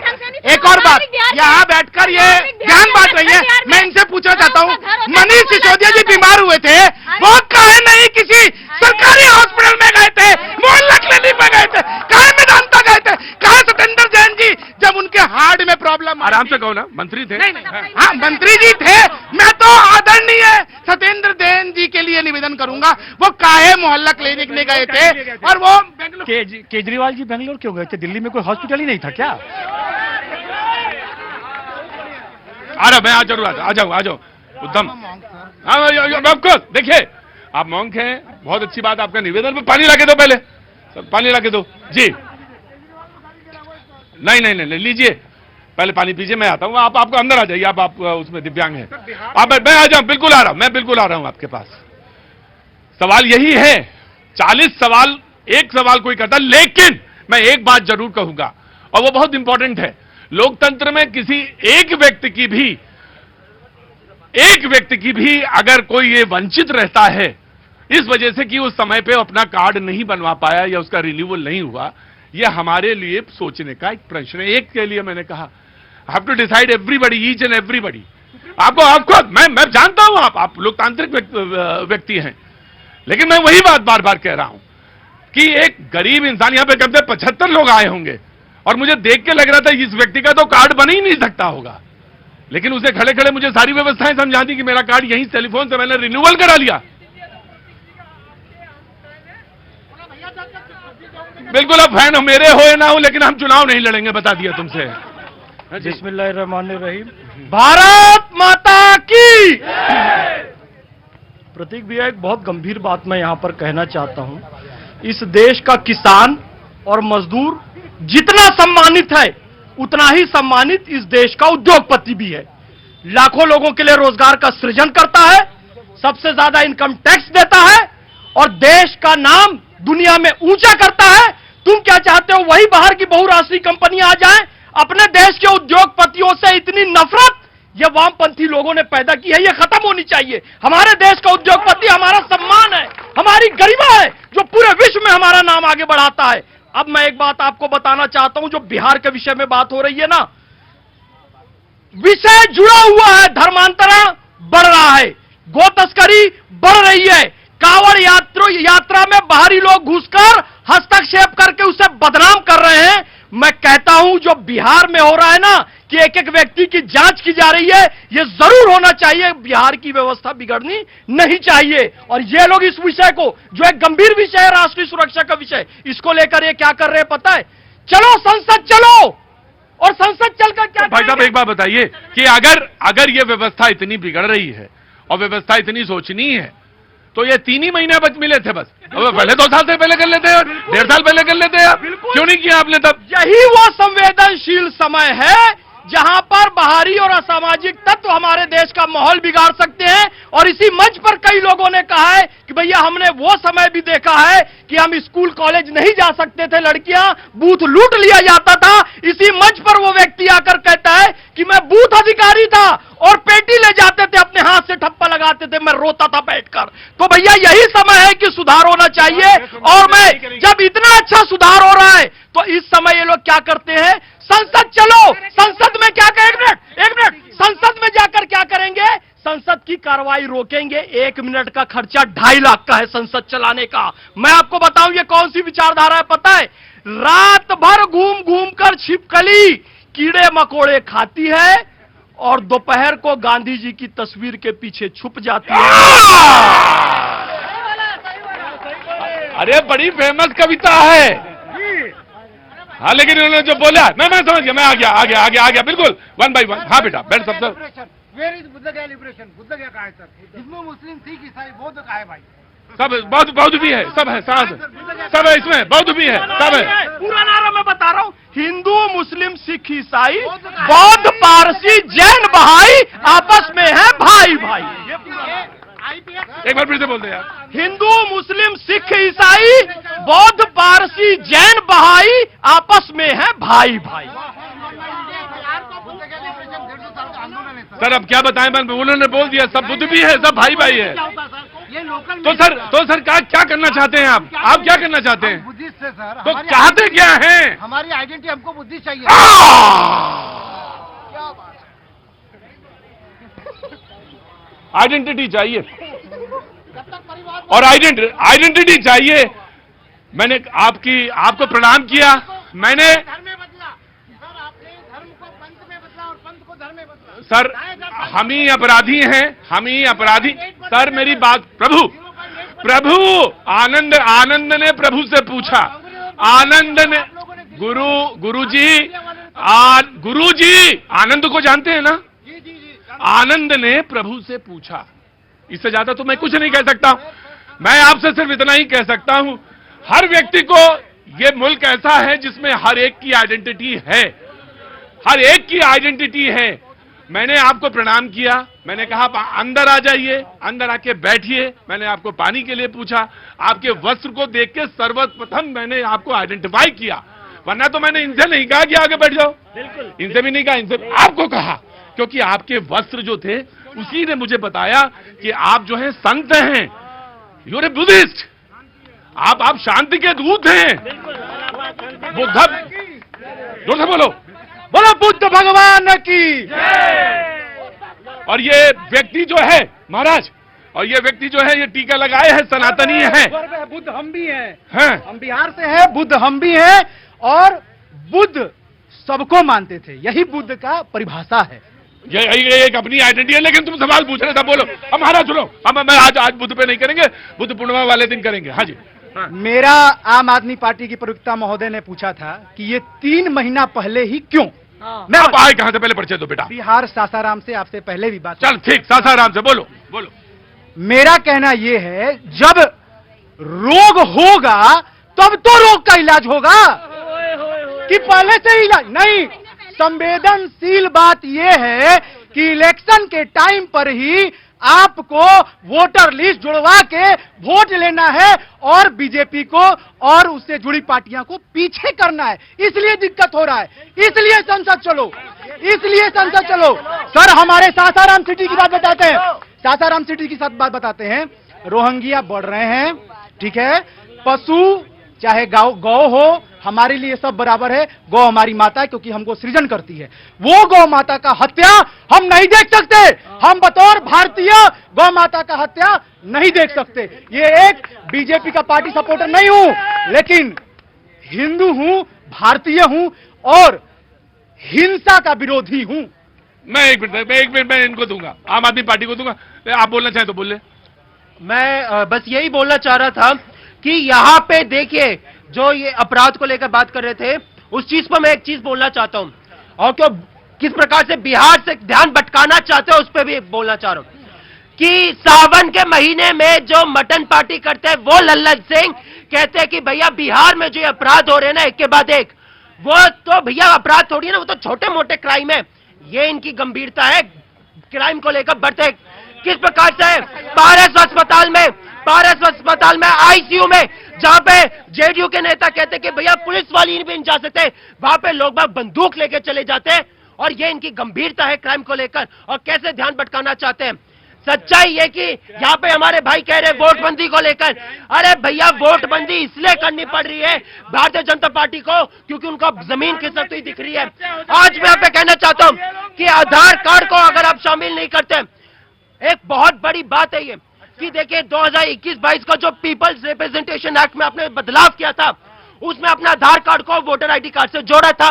एक और बात, यहाँ बैठकर ये ज्ञान बांट रही है। मैं इनसे पूछना चाहता हूँ, मनीष सिसोदिया जी बीमार हुए थे, वो काहे नहीं किसी सरकारी हॉस्पिटल में गए थे, मोहल्ला क्लिनिक में गए थे, काहे मेदांता गए थे, कहा सत्येंद्र जैन जी जब उनके हार्ट में प्रॉब्लम आराम से कहो ना, मंत्री थे। नहीं, हाँ मंत्री जी थे। मैं तो आदरणीय सत्येंद्र जैन जी के लिए निवेदन करूंगा, वो काहे मोहल्ला क्लिनिक में गए थे और वो केजरीवाल जी बेंगलोर क्यों गए थे? दिल्ली में कोई हॉस्पिटल ही नहीं था क्या? आ रहा, मैं आ जाओ उद्धम। हाँ देखिए, आप मौन हैं, बहुत अच्छी बात। आपका निवेदन पे पानी लाके दो, पहले पानी लाके दो जी। नहीं, लीजिए, पहले पानी पीजिए, मैं आता हूँ। आप आपको अंदर आ जाइए, आप उसमें दिव्यांग हैं। आप, मैं आ जाऊं, बिल्कुल आ रहा हूं आपके पास। सवाल यही है, 40 सवाल एक सवाल कोई करता, लेकिन मैं एक बात जरूर कहूंगा और वो बहुत इंपॉर्टेंट है। लोकतंत्र में किसी एक व्यक्ति की भी अगर कोई ये वंचित रहता है इस वजह से कि उस समय पे अपना कार्ड नहीं बनवा पाया या उसका रिन्यूअल नहीं हुआ, यह हमारे लिए सोचने का एक प्रश्न है। एक के लिए मैंने कहा, have to decide everybody, each and everybody. आपको मैं जानता हूं आप लोकतांत्रिक व्यक्ति हैं, लेकिन मैं वही बात बार बार कह रहा हूं कि एक गरीब इंसान, यहां पे कम से 75 लोग आए होंगे और मुझे देख के लग रहा था इस व्यक्ति का तो कार्ड बन ही नहीं सकता होगा, लेकिन उसे खड़े खड़े मुझे सारी व्यवस्थाएं समझा दी कि मेरा कार्ड यहीं टेलीफोन से मैंने रिन्यूअल करा लिया। बिल्कुल, अब फैन हो मेरे हो या ना हो, लेकिन हम चुनाव नहीं लड़ेंगे, बता दिया तुमसे। बिस्मिल्लाहिर्रहमानिर्रहीम। भारत माता की। प्रतीक भैया, एक बहुत गंभीर बात मैं यहां पर कहना चाहता हूं। इस देश का किसान और मजदूर जितना सम्मानित है, उतना ही सम्मानित इस देश का उद्योगपति भी है। लाखों लोगों के लिए रोजगार का सृजन करता है, सबसे ज्यादा इनकम टैक्स देता है और देश का नाम दुनिया में ऊंचा करता है। तुम क्या चाहते हो, वही बाहर की बहुराष्ट्रीय कंपनियां आ जाएं? अपने देश के उद्योगपतियों से इतनी नफरत ये वामपंथी लोगों ने पैदा की है, ये खत्म होनी चाहिए। हमारे देश का उद्योगपति हमारा सम्मान है, हमारी गरिमा है, जो पूरे विश्व में हमारा नाम आगे बढ़ाता है। अब मैं एक बात आपको बताना चाहता हूं, जो बिहार के विषय में बात हो रही है ना, विषय जुड़ा हुआ है, धर्मांतरण बढ़ रहा है, गो तस्करी बढ़ रही है, कांवड़ यात्रा में बाहरी लोग घुसकर हस्तक्षेप करके उसे बदनाम कर रहे हैं। मैं कहता हूं जो बिहार में हो रहा है ना, कि एक एक व्यक्ति की जांच की जा रही है, यह जरूर होना चाहिए। बिहार की व्यवस्था बिगड़नी नहीं चाहिए। और ये लोग इस विषय को, जो एक गंभीर विषय है, राष्ट्रीय सुरक्षा का विषय, इसको लेकर ये क्या कर रहे हैं पता है? चलो संसद चलो, और संसद चलकर क्या भाई साहब एक बात बताइए कि अगर ये व्यवस्था इतनी बिगड़ रही है और व्यवस्था इतनी सोचनीय है, तो ये 3 ही महीने बच मिले थे बस। अब पहले 2 साल से पहले कर लेते हैं, 1.5 साल पहले कर लेते हैं, क्यों नहीं किया आपने तब? यही वो संवेदनशील समय है जहां पर बाहरी और असामाजिक तत्व हमारे देश का माहौल बिगाड़ सकते हैं। और इसी मंच पर कई लोगों ने कहा है कि भैया हमने वो समय भी देखा है कि हम स्कूल कॉलेज नहीं जा सकते थे, लड़कियां, बूथ लूट लिया जाता था। इसी मंच पर वो व्यक्ति आकर कहता है कि मैं बूथ अधिकारी था और पेटी ले जाते थे, अपने हाथ से ठप्पा लगाते थे, मैं रोता था बैठकर। तो भैया यही समय है कि सुधार होना चाहिए। और मैं जब इतना अच्छा सुधार हो रहा है तो इस समय ये लोग क्या करते हैं? संसद चलो, संसद में क्या करेंगे? एक मिनट, संसद में जाकर क्या करेंगे? संसद की कार्रवाई रोकेंगे। 1 मिनट का खर्चा 2.5 लाख का है संसद चलाने का। मैं आपको बताऊं ये कौन सी विचारधारा है पता है? रात भर घूम घूम कर छिपकली कीड़े मकोड़े खाती है और दोपहर को गांधी जी की तस्वीर के पीछे छुप जाती है। अरे बड़ी फेमस कविता है। हाँ, लेकिन उन्होंने जो बोला मैं समझ गया, मैं आ गया बिल्कुल, 1 by 1। हाँ बेटा, बैठ सब वेयर इज बुद्ध गया लिबरेशन? बुद्ध गया कहा है सर? इसमें मुस्लिम, सिख, ईसाई, बौद्ध कहा है भाई? सब बौद्ध भी है, सब है, सब है, इसमें बौद्ध भी है, सब है। पूरा नारा मैं बता रहा हूं, हिंदू, मुस्लिम, सिख, ईसाई, बौद्ध, पारसी, जैन, बहाई आपस में है भाई भाई। एक बार फिर से बोलते यार। हिंदू, मुस्लिम, सिख, ईसाई, बौद्ध, पारसी, जैन, बहाई आपस में है भाई भाई। सर अब क्या बताएं, उन्होंने बोल दिया सब बुद्ध भी है, सब भाई भाई है। तो सर क्या करना चाहते हैं आप? आप क्या करना चाहते हैं? बुद्धिस्ट है सर। तो चाहते क्या हैं? हमारी आइडेंटिटी, हमको बुद्धि चाहिए। आइडेंटिटी चाहिए और आइडेंटिटी चाहिए। मैंने आपको प्रणाम किया। मैंने धर्म में बदला सर, आपने धर्म को पंथ में बदला और सर हम ही अपराधी हैं, हम ही अपराधी। सर मेरी बात, प्रभु आनंद ने प्रभु से पूछा, आनंद ने गुरुजी आनंद को जानते हैं ना, आनंद ने प्रभु से पूछा। इससे ज्यादा तो मैं कुछ नहीं कह सकता। मैं आपसे सिर्फ इतना ही कह सकता हूं, हर व्यक्ति को, ये मुल्क ऐसा है जिसमें हर एक की आइडेंटिटी है, हर एक की आइडेंटिटी है। मैंने आपको प्रणाम किया, मैंने कहा अंदर आ जाइए, अंदर आके बैठिए। मैंने आपको पानी के लिए पूछा, आपके वस्त्र को देख के सर्वप्रथम मैंने आपको आइडेंटिफाई किया, वरना तो मैंने इनसे नहीं कहा कि आगे बैठ जाओ, इनसे भी नहीं कहा, इनसे आपको कहा, क्योंकि आपके वस्त्र जो थे उसी ने मुझे बताया कि आप जो हैं संत हैं, यू आर ए बुद्धिस्ट, आप शांति के दूत हैं। बुद्ध, जोर से बोलो बुद्ध भगवान की। और ये व्यक्ति जो है महाराज, और ये व्यक्ति जो है ये टीका लगाए है, सनातनी है। बुद्ध हम भी हैं, हैं? हम बिहार से हैं, बुद्ध हम भी हैं, और बुद्ध सबको मानते थे, यही बुद्ध का परिभाषा है। ये एक अपनी आइडेंटिटी है। लेकिन तुम सवाल पूछ रहे थे, बोलो। अब महाराज सुनो, अब मैं आज बुद्ध पे नहीं करेंगे, बुद्ध पूर्णिमा वाले दिन करेंगे। हाँ जी। हाँ। मेरा आम आदमी पार्टी की प्रवक्ता महोदय ने पूछा था कि ये 3 महीना पहले ही क्यों। मैं आप आए कहां से, पहले परिचय दो बेटा। बिहार सासाराम से आपसे पहले भी बात। चल ठीक, सासाराम से बोलो। मेरा कहना यह है, जब रोग होगा तब तो रोग का इलाज होगा, कि पहले से इलाज नहीं। संवेदनशील बात यह है कि इलेक्शन के टाइम पर ही आपको वोटर लिस्ट जुड़वा के वोट लेना है और बीजेपी को और उससे जुड़ी पार्टियां को पीछे करना है। इसलिए दिक्कत हो रहा है, इसलिए संसद चलो। सर हमारे सासाराम सिटी की बात बताते हैं, सासाराम सिटी की बात बताते हैं। रोहिंग्या बढ़ रहे हैं, ठीक है। पशु चाहे गौ हो, हमारे लिए सब बराबर है। गौ हमारी माता है क्योंकि हमको सृजन करती है। वो गौ माता का हत्या हम नहीं देख सकते, हम बतौर भारतीय गौ माता का हत्या नहीं देख सकते। ये एक बीजेपी का पार्टी सपोर्टर नहीं हूं, लेकिन हिंदू हूं, भारतीय हूं और हिंसा का विरोधी हूं। मैं एक मिनट मैं इनको दूंगा, आम आदमी पार्टी को दूंगा। आप बोलना चाहें तो बोल ले। मैं बस यही बोलना चाह रहा था कि यहाँ पे देखिए, जो ये अपराध को लेकर बात कर रहे थे, उस चीज पर मैं एक चीज बोलना चाहता हूं, और क्यों किस प्रकार से बिहार से ध्यान भटकाना चाहते हो उस पर भी बोलना चाह रहा हूं कि सावन के महीने में जो मटन पार्टी करते हैं वो लल्लन सिंह कहते हैं कि भैया बिहार में जो अपराध हो रहे हैं ना एक के बाद एक, वो तो भैया अपराध थोड़ी है ना, वो तो छोटे मोटे क्राइम है। ये इनकी गंभीरता है, क्राइम को लेकर बढ़ते किस प्रकार से पारस अस्पताल में आईसीयू में, जहां पे जेडीयू के नेता कहते कि भैया पुलिस वाली भी नहीं जा सकते, वहां पे लोग बाग बंदूक लेके चले जाते हैं। और ये इनकी गंभीरता है क्राइम को लेकर, और कैसे ध्यान भटकाना चाहते हैं। सच्चाई ये कि यहाँ पे हमारे भाई कह रहे वोटबंदी को लेकर, अरे भैया वोटबंदी इसलिए करनी पड़ रही है भारतीय जनता पार्टी को क्योंकि उनका जमीन खिसकती हुई दिख रही है। आज मैं यहाँ पे कहना चाहता हूँ कि आधार कार्ड को अगर आप शामिल नहीं करते, एक बहुत बड़ी बात है ये कि देखिए 2021-22 का जो पीपल्स रिप्रेजेंटेशन एक्ट में आपने बदलाव किया था, उसमें अपने आधार कार्ड को वोटर आईडी कार्ड से जोड़ा था।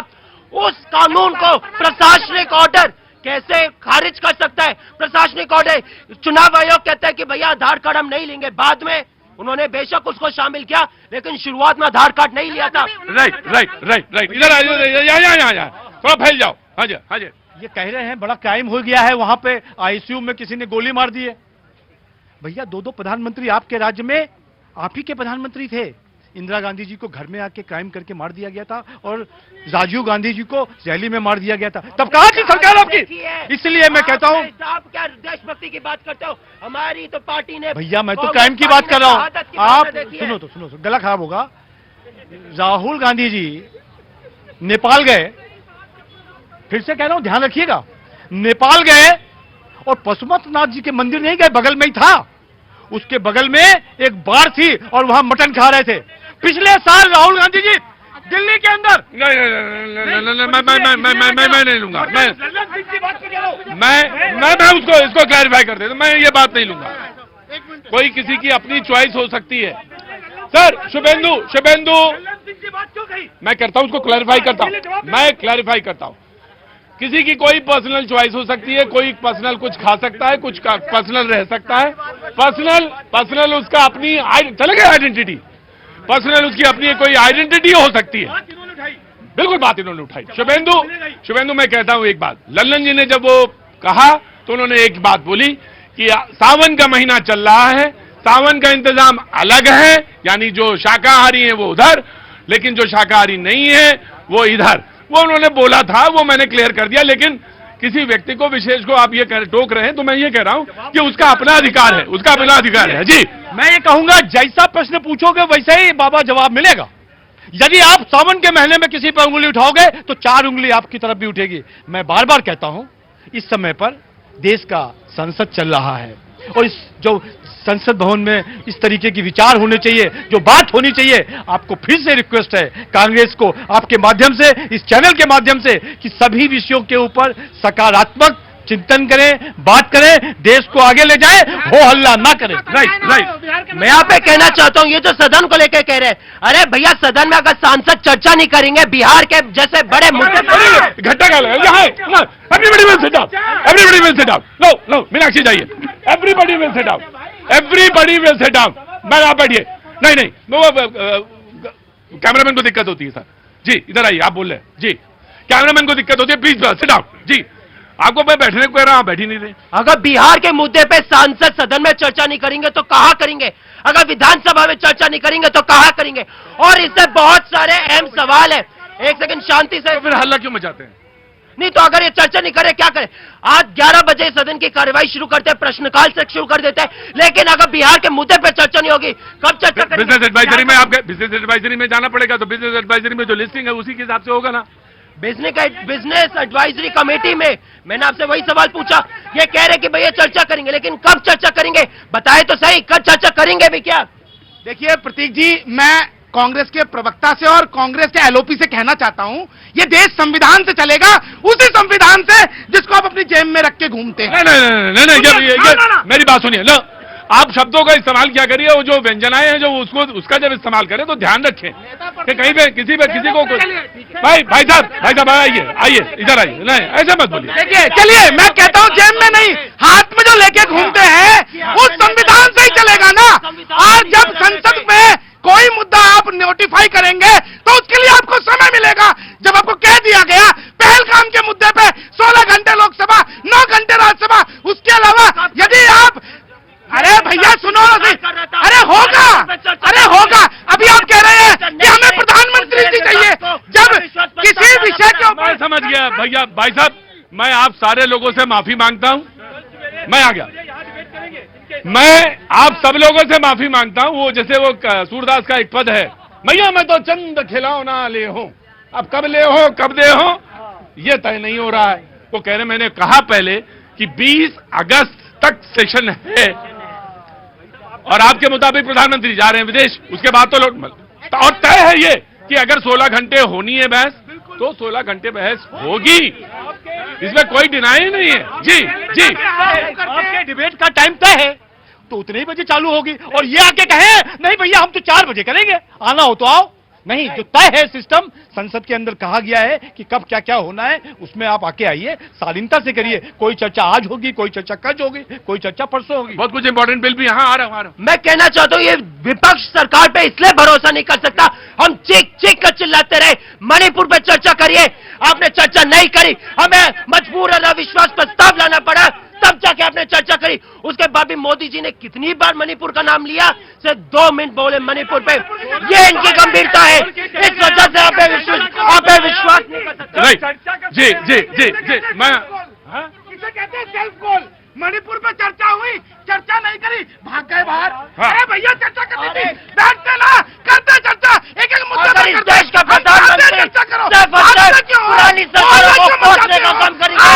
उस कानून को प्रशासनिक ऑर्डर कैसे खारिज कर सकता है? प्रशासनिक ऑर्डर, चुनाव आयोग कहता है कि भैया आधार कार्ड हम नहीं लेंगे। बाद में उन्होंने बेशक उसको शामिल किया, लेकिन शुरुआत में आधार कार्ड नहीं लिया था। राइट इधर थोड़ा फैल जाओ। हाँ जी ये कह रहे हैं बड़ा क्राइम हो गया है, वहां पे आईसीयू में किसी ने गोली मार दी है। भैया 2 प्रधानमंत्री आपके राज्य में आप ही के प्रधानमंत्री थे। इंदिरा गांधी जी को घर में आके क्राइम करके मार दिया गया था, और राजीव गांधी जी को रैली में मार दिया गया था। तब कहां थी सरकार आपकी? इसलिए मैं कहता हूं, आप क्या देशभक्ति की बात करते हो? हमारी तो पार्टी ने, भैया मैं तो क्राइम की बात कर रहा हूं। आप सुनो, गला खराब होगा। राहुल गांधी जी नेपाल गए, फिर से कह रहा हूं ध्यान रखिएगा, नेपाल गए और पशुपतिनाथ जी के मंदिर नहीं गए, बगल में ही था, उसके बगल में एक बार थी और वहां मटन खा रहे थे। पिछले साल राहुल गांधी जी दिल्ली के अंदर मैं नहीं लूंगा। मैं इसको क्लैरिफाई कर देता हूं, मैं ये बात नहीं लूंगा। कोई किसी की अपनी चॉइस हो सकती है। सर शुभेंदु मैं करता हूं, उसको क्लैरिफाई करता हूं, मैं क्लैरिफाई करता हूं। किसी की कोई पर्सनल चॉइस हो सकती है, कोई पर्सनल कुछ खा सकता है, कुछ पर्सनल रह सकता है, पर्सनल उसका अपनी चले गए आइडेंटिटी, पर्सनल उसकी अपनी कोई आइडेंटिटी हो सकती है। बिल्कुल बात इन्होंने उठाई। शुभेंदु मैं कहता हूं एक बात, लल्लन जी ने जब वो कहा तो उन्होंने एक बात बोली कि सावन का महीना चल रहा है, सावन का इंतजाम अलग है, यानी जो शाकाहारी है वो उधर, लेकिन जो शाकाहारी नहीं है वो इधर। वो उन्होंने बोला था, वो मैंने क्लियर कर दिया। लेकिन किसी व्यक्ति को विशेष को आप ये टोक रहे हैं, तो मैं ये कह रहा हूं कि उसका अपना अधिकार है, उसका अपना अधिकार है। जी, मैं ये कहूंगा जैसा प्रश्न पूछोगे वैसे ही बाबा जवाब मिलेगा। यदि आप सावन के महीने में किसी पर उंगली उठाओगे तो 4 उंगली आपकी तरफ भी उठेगी। मैं बार बार कहता हूं, इस समय पर देश का संसद चल रहा है और इस जो संसद भवन में इस तरीके की विचार होने चाहिए, जो बात होनी चाहिए, आपको फिर से रिक्वेस्ट है कांग्रेस को आपके माध्यम से, इस चैनल के माध्यम से, कि सभी विषयों के ऊपर सकारात्मक चिंतन करें, बात करें, देश को आगे ले जाए, हो हल्ला ना करें। राइट। मैं यहाँ पे कहना चाहता हूँ, ये जो सदन को लेकर कह रहे हैं, अरे भैया सदन में अगर सांसद चर्चा नहीं करेंगे बिहार के जैसे बड़े मुद्दे पर, घंटा का everybody will sit down, everybody will sit down. No Meenakshi जाइए, everybody will sit down, everybody will sit down. मैं आप बैठिए। नहीं कैमरामैन को दिक्कत होती है सर। जी इधर आइए, आप बोल रहे हैं जी, कैमरामैन को दिक्कत होती है, प्लीज सिट डाउन। जी आपको मैं बैठने को कह रहा हूं, बैठ ही नहीं रहे। अगर बिहार के मुद्दे पे सांसद सदन में चर्चा नहीं करेंगे तो कहां करेंगे? अगर विधानसभा में चर्चा नहीं करेंगे तो कहां करेंगे? और इससे बहुत सारे अहम सवाल है। एक सेकंड शांति से। फिर हल्ला क्यों मचाते हैं? नहीं तो अगर ये चर्चा नहीं करे क्या करें? आज 11 बजे सदन की कार्यवाही शुरू करते हैं, प्रश्नकाल से शुरू कर देते हैं, लेकिन अगर बिहार के मुद्दे पर चर्चा नहीं होगी कब चर्चा करेंगे? बिजनेस एडवाइजरी में आपके बिजनेस एडवाइजरी में जाना पड़ेगा, तो बिजनेस एडवाइजरी में जो लिस्टिंग है उसी के हिसाब से होगा ना। बिजनेस एडवाइजरी कमेटी में मैंने आपसे वही सवाल पूछा, ये कह रहे कि भैया चर्चा करेंगे, लेकिन कब चर्चा करेंगे बताए तो सही, कब चर्चा करेंगे भी क्या? देखिए प्रतीक जी, मैं कांग्रेस के प्रवक्ता से और कांग्रेस के एलओपी से कहना चाहता हूं, ये देश संविधान से चलेगा, उसी संविधान से जिसको आप अपनी जेब में रख के घूमते हैं। नहीं, मेरी बात सुनिए। लो, आप शब्दों का इस्तेमाल क्या करिए, वो जो व्यंजनाएं हैं जो उसका जब इस्तेमाल करें तो ध्यान रखें कि कहीं पे किसी को भाई साहब आइए इधर आइए। नहीं ऐसे मत बोलिए। देखिए चलिए, मैं कहता हूं जेब में नहीं, हाथ में जो लेके घूमते हैं उस संविधान से ही चलेगा ना। और जब संसद में कोई मुद्दा आप नोटिफाई करेंगे तो उसके लिए आपको समय मिलेगा। जब आपको कह दिया गया पहलगाम के मुद्दे पे 16 घंटे लोकसभा, 9 घंटे राज्यसभा, उसके अलावा यदि आप, अरे भैया सुनो, अरे होगा। अभी आप कह रहे हैं कि हमें प्रधानमंत्री जी चाहिए, जब किसी विषय के ऊपर। मैं समझ गया भैया। भाई साहब, मैं आप सारे लोगों से माफी मांगता हूं। मैं आ गया। मैं आप सब लोगों से माफी मांगता हूं। वो जैसे वो सूरदास का एक पद है, भैया मैं तो चंद खिलौना ले हूं, अब कब ले हो कब दे हो ये तय नहीं हो रहा है। वो कह रहे, मैंने कहा पहले कि 20 अगस्त तक सेशन है और आपके मुताबिक प्रधानमंत्री जा रहे हैं विदेश, उसके बाद तो और तय है ये कि अगर 16 घंटे होनी है बहस तो 16 घंटे बहस होगी, इसमें कोई डिनाई नहीं है। जी आपके डिबेट का टाइम तय है तो उतने ही बजे चालू होगी। और ये आके कहे नहीं भैया हम तो 4 बजे करेंगे, आना हो तो आओ। नहीं, जो तय है सिस्टम, संसद के अंदर कहा गया है कि कब क्या क्या होना है, उसमें आप आके आइए, शालीनता से करिए। कोई चर्चा आज होगी, कोई चर्चा कल होगी, कोई चर्चा परसों होगी। बहुत कुछ इंपॉर्टेंट बिल भी यहाँ आ रहा हूँ। मैं कहना चाहता हूँ ये विपक्ष सरकार पे इसलिए भरोसा नहीं कर सकता, हम चीख कर चिल्लाते रहे, मणिपुर पे चर्चा करिए, आपने चर्चा नहीं करी, हमें मजबूरन अविश्वास प्रस्ताव लाना पड़ा, तब जाके आपने चर्चा करी। उसके बाद भी मोदी जी ने कितनी बार मणिपुर का नाम लिया, सिर्फ 2 मिनट बोले मणिपुर पे। ये इनकी गंभीरता है, इस वजह से आप विश्वास नहीं कर सकते। जी मैं इसे कहते हैं सेल्फ गोल। मणिपुर पे चर्चा हुई, चर्चा नहीं करी, भाग गए बाहर। अरे भैया चर्चा करनी थी, बैठते ना, करते चर्चा, एक मुद्दे पर इस देश का प्रधानमंत्री चर्चा करो। पुरानी सरकारों को कोसने का काम करेंगे।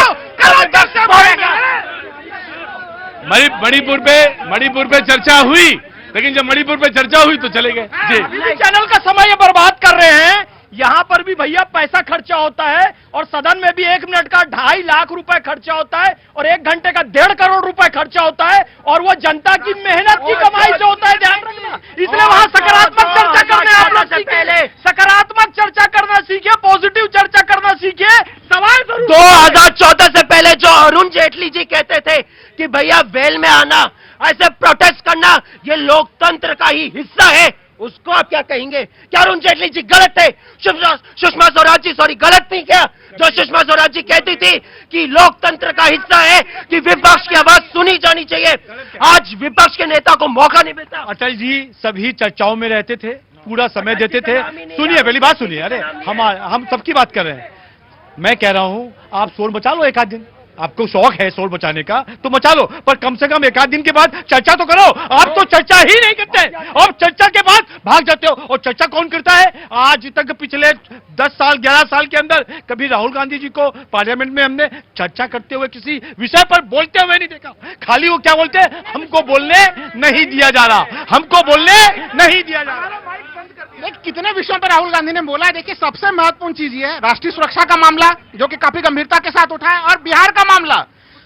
मणिपुर पे चर्चा हुई, लेकिन जब मणिपुर पे चर्चा हुई तो चले गए। जी चैनल का समय बर्बाद कर रहे हैं। यहाँ पर भी भैया पैसा खर्चा होता है और सदन में भी 1 मिनट का 2.5 लाख रुपए खर्चा होता है और 1 घंटे का 1.5 करोड़ रुपए खर्चा होता है, और वो जनता की मेहनत की कमाई से होता है, ध्यान रखना। इसलिए वहां सकारात्मक चर्चा करने आप लोग सीखे, सकारात्मक चर्चा करना सीखे, पॉजिटिव चर्चा करना सीखे, सवाल जरूर 2014 से पहले जो अरुण जेटली जी कहते थे कि भैया वेल में आना, ऐसे प्रोटेस्ट करना, ये लोकतंत्र का ही हिस्सा है, उसको आप क्या कहेंगे? क्या अरुण जेटली जी गलत थे? सुषमा स्वराज जी सॉरी गलत नहीं क्या? जो सुषमा स्वराज जी कहती थी कि लोकतंत्र का हिस्सा है कि विपक्ष की आवाज सुनी जानी चाहिए, आज विपक्ष के नेता को मौका नहीं मिलता। अटल जी सभी चर्चाओं में रहते थे, पूरा समय देते थे। सुनिए, पहली बात सुनिए, अरे हम सबकी बात कर रहे हैं। मैं कह रहा हूं आप शोर मचा लो एक आध दिन, आपको शौक है शोर मचाने का तो मचा लो, पर कम से कम एक आध दिन के बाद चर्चा तो करो। आप तो चर्चा ही नहीं करते और चर्चा के बाद भाग जाते हो। और चर्चा कौन करता है? आज तक पिछले 10 साल 11 साल के अंदर कभी राहुल गांधी जी को पार्लियामेंट में हमने चर्चा करते हुए किसी विषय पर बोलते हुए नहीं देखा। खाली वो क्या बोलते हैं, हमको बोलने नहीं दिया जा रहा, हमको बोलने नहीं दिया जा रहा। देखिए कितने विषयों पर राहुल गांधी ने बोला है। देखिए सबसे महत्वपूर्ण चीज ये है राष्ट्रीय सुरक्षा का मामला जो कि काफी गंभीरता के साथ उठा है, और बिहार का मामला।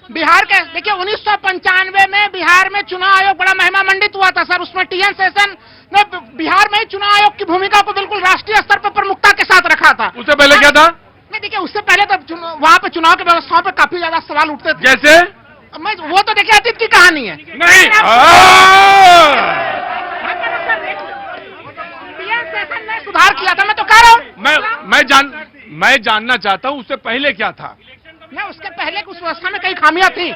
बिहार के देखिए 1995 में बिहार में चुनाव आयोग बड़ा महिमा मंडित हुआ था सर, उसमें टीएन शेषन ने बिहार में चुनाव आयोग की भूमिका को बिल्कुल राष्ट्रीय स्तर पर प्रमुखता के साथ रखा था। उससे पहले क्या था? नहीं देखिए उससे पहले तो वहां पे चुनाव की व्यवस्थाओं पर काफी ज्यादा सवाल उठते थे। जैसे वो तो देखिए अतीत की कहानी है। नहीं, सुधार किया था, मैं तो कह रहा हूँ। मैं जानना चाहता हूं उससे पहले क्या था। मैं उसके पहले उस व्यवस्था में कई खामियां थी।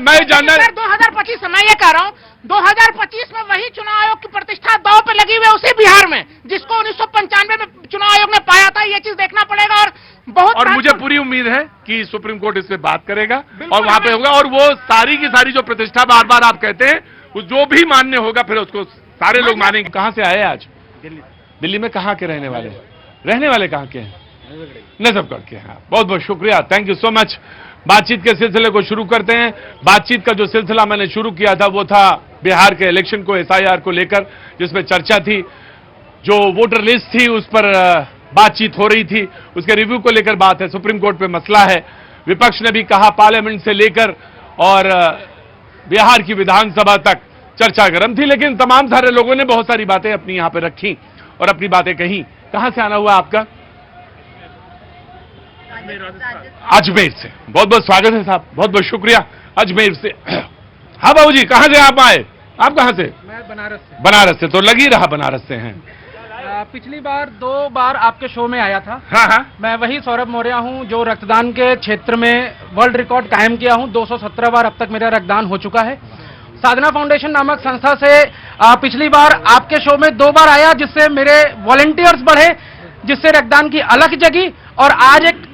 मैं जानना 2025 मैं ये कह रहा हूँ 2025 में वही चुनाव आयोग की प्रतिष्ठा दांव पे लगी हुई है उसी बिहार में जिसको 1995 में चुनाव आयोग ने पाया था। ये चीज देखना पड़ेगा। और मुझे पूरी उम्मीद है कि सुप्रीम कोर्ट इस पे बात करेगा और वहां पे होगा, और वो सारी की सारी जो प्रतिष्ठा बार बार आप कहते हैं वो जो भी मान्य होगा फिर उसको सारे लोग मानेंगे। कहां से आए आज? दिल्ली में कहां के रहने वाले कहां के हैं? नजफगढ़ के हैं। बहुत बहुत शुक्रिया, थैंक यू सो मच। बातचीत के सिलसिले को शुरू करते हैं। बातचीत का जो सिलसिला मैंने शुरू किया था वो था बिहार के इलेक्शन को, एसआईआर को लेकर, जिसमें चर्चा थी, जो वोटर लिस्ट थी उस पर बातचीत हो रही थी, उसके रिव्यू को लेकर बात है। सुप्रीम कोर्ट पे मसला है। विपक्ष ने भी कहा पार्लियामेंट से लेकर और बिहार की विधानसभा तक चर्चा गर्म थी, लेकिन तमाम सारे लोगों ने बहुत सारी बातें अपनी यहां पर रखी और अपनी बातें कही। कहां से आना हुआ आपका? अजमेर से। बहुत बहुत स्वागत है साहब, बहुत बहुत शुक्रिया। अजमेर से। हाँ बाबूजी, कहां से आप आए? आप कहां से? मैं बनारस से। बनारस से, तो लगी रहा बनारस से हैं। पिछली बार 2 बार आपके शो में आया था। हाँ हाँ। मैं वही सौरभ मौर्य हूं जो रक्तदान के क्षेत्र में वर्ल्ड रिकॉर्ड कायम किया हूं। 217 बार अब तक मेरा रक्तदान हो चुका है। साधना फाउंडेशन नामक संस्था से पिछली बार आपके शो में 2 बार आया, जिससे मेरे वॉलंटियर्स बढ़े, जिससे रक्तदान की अलग जगी। और आज एक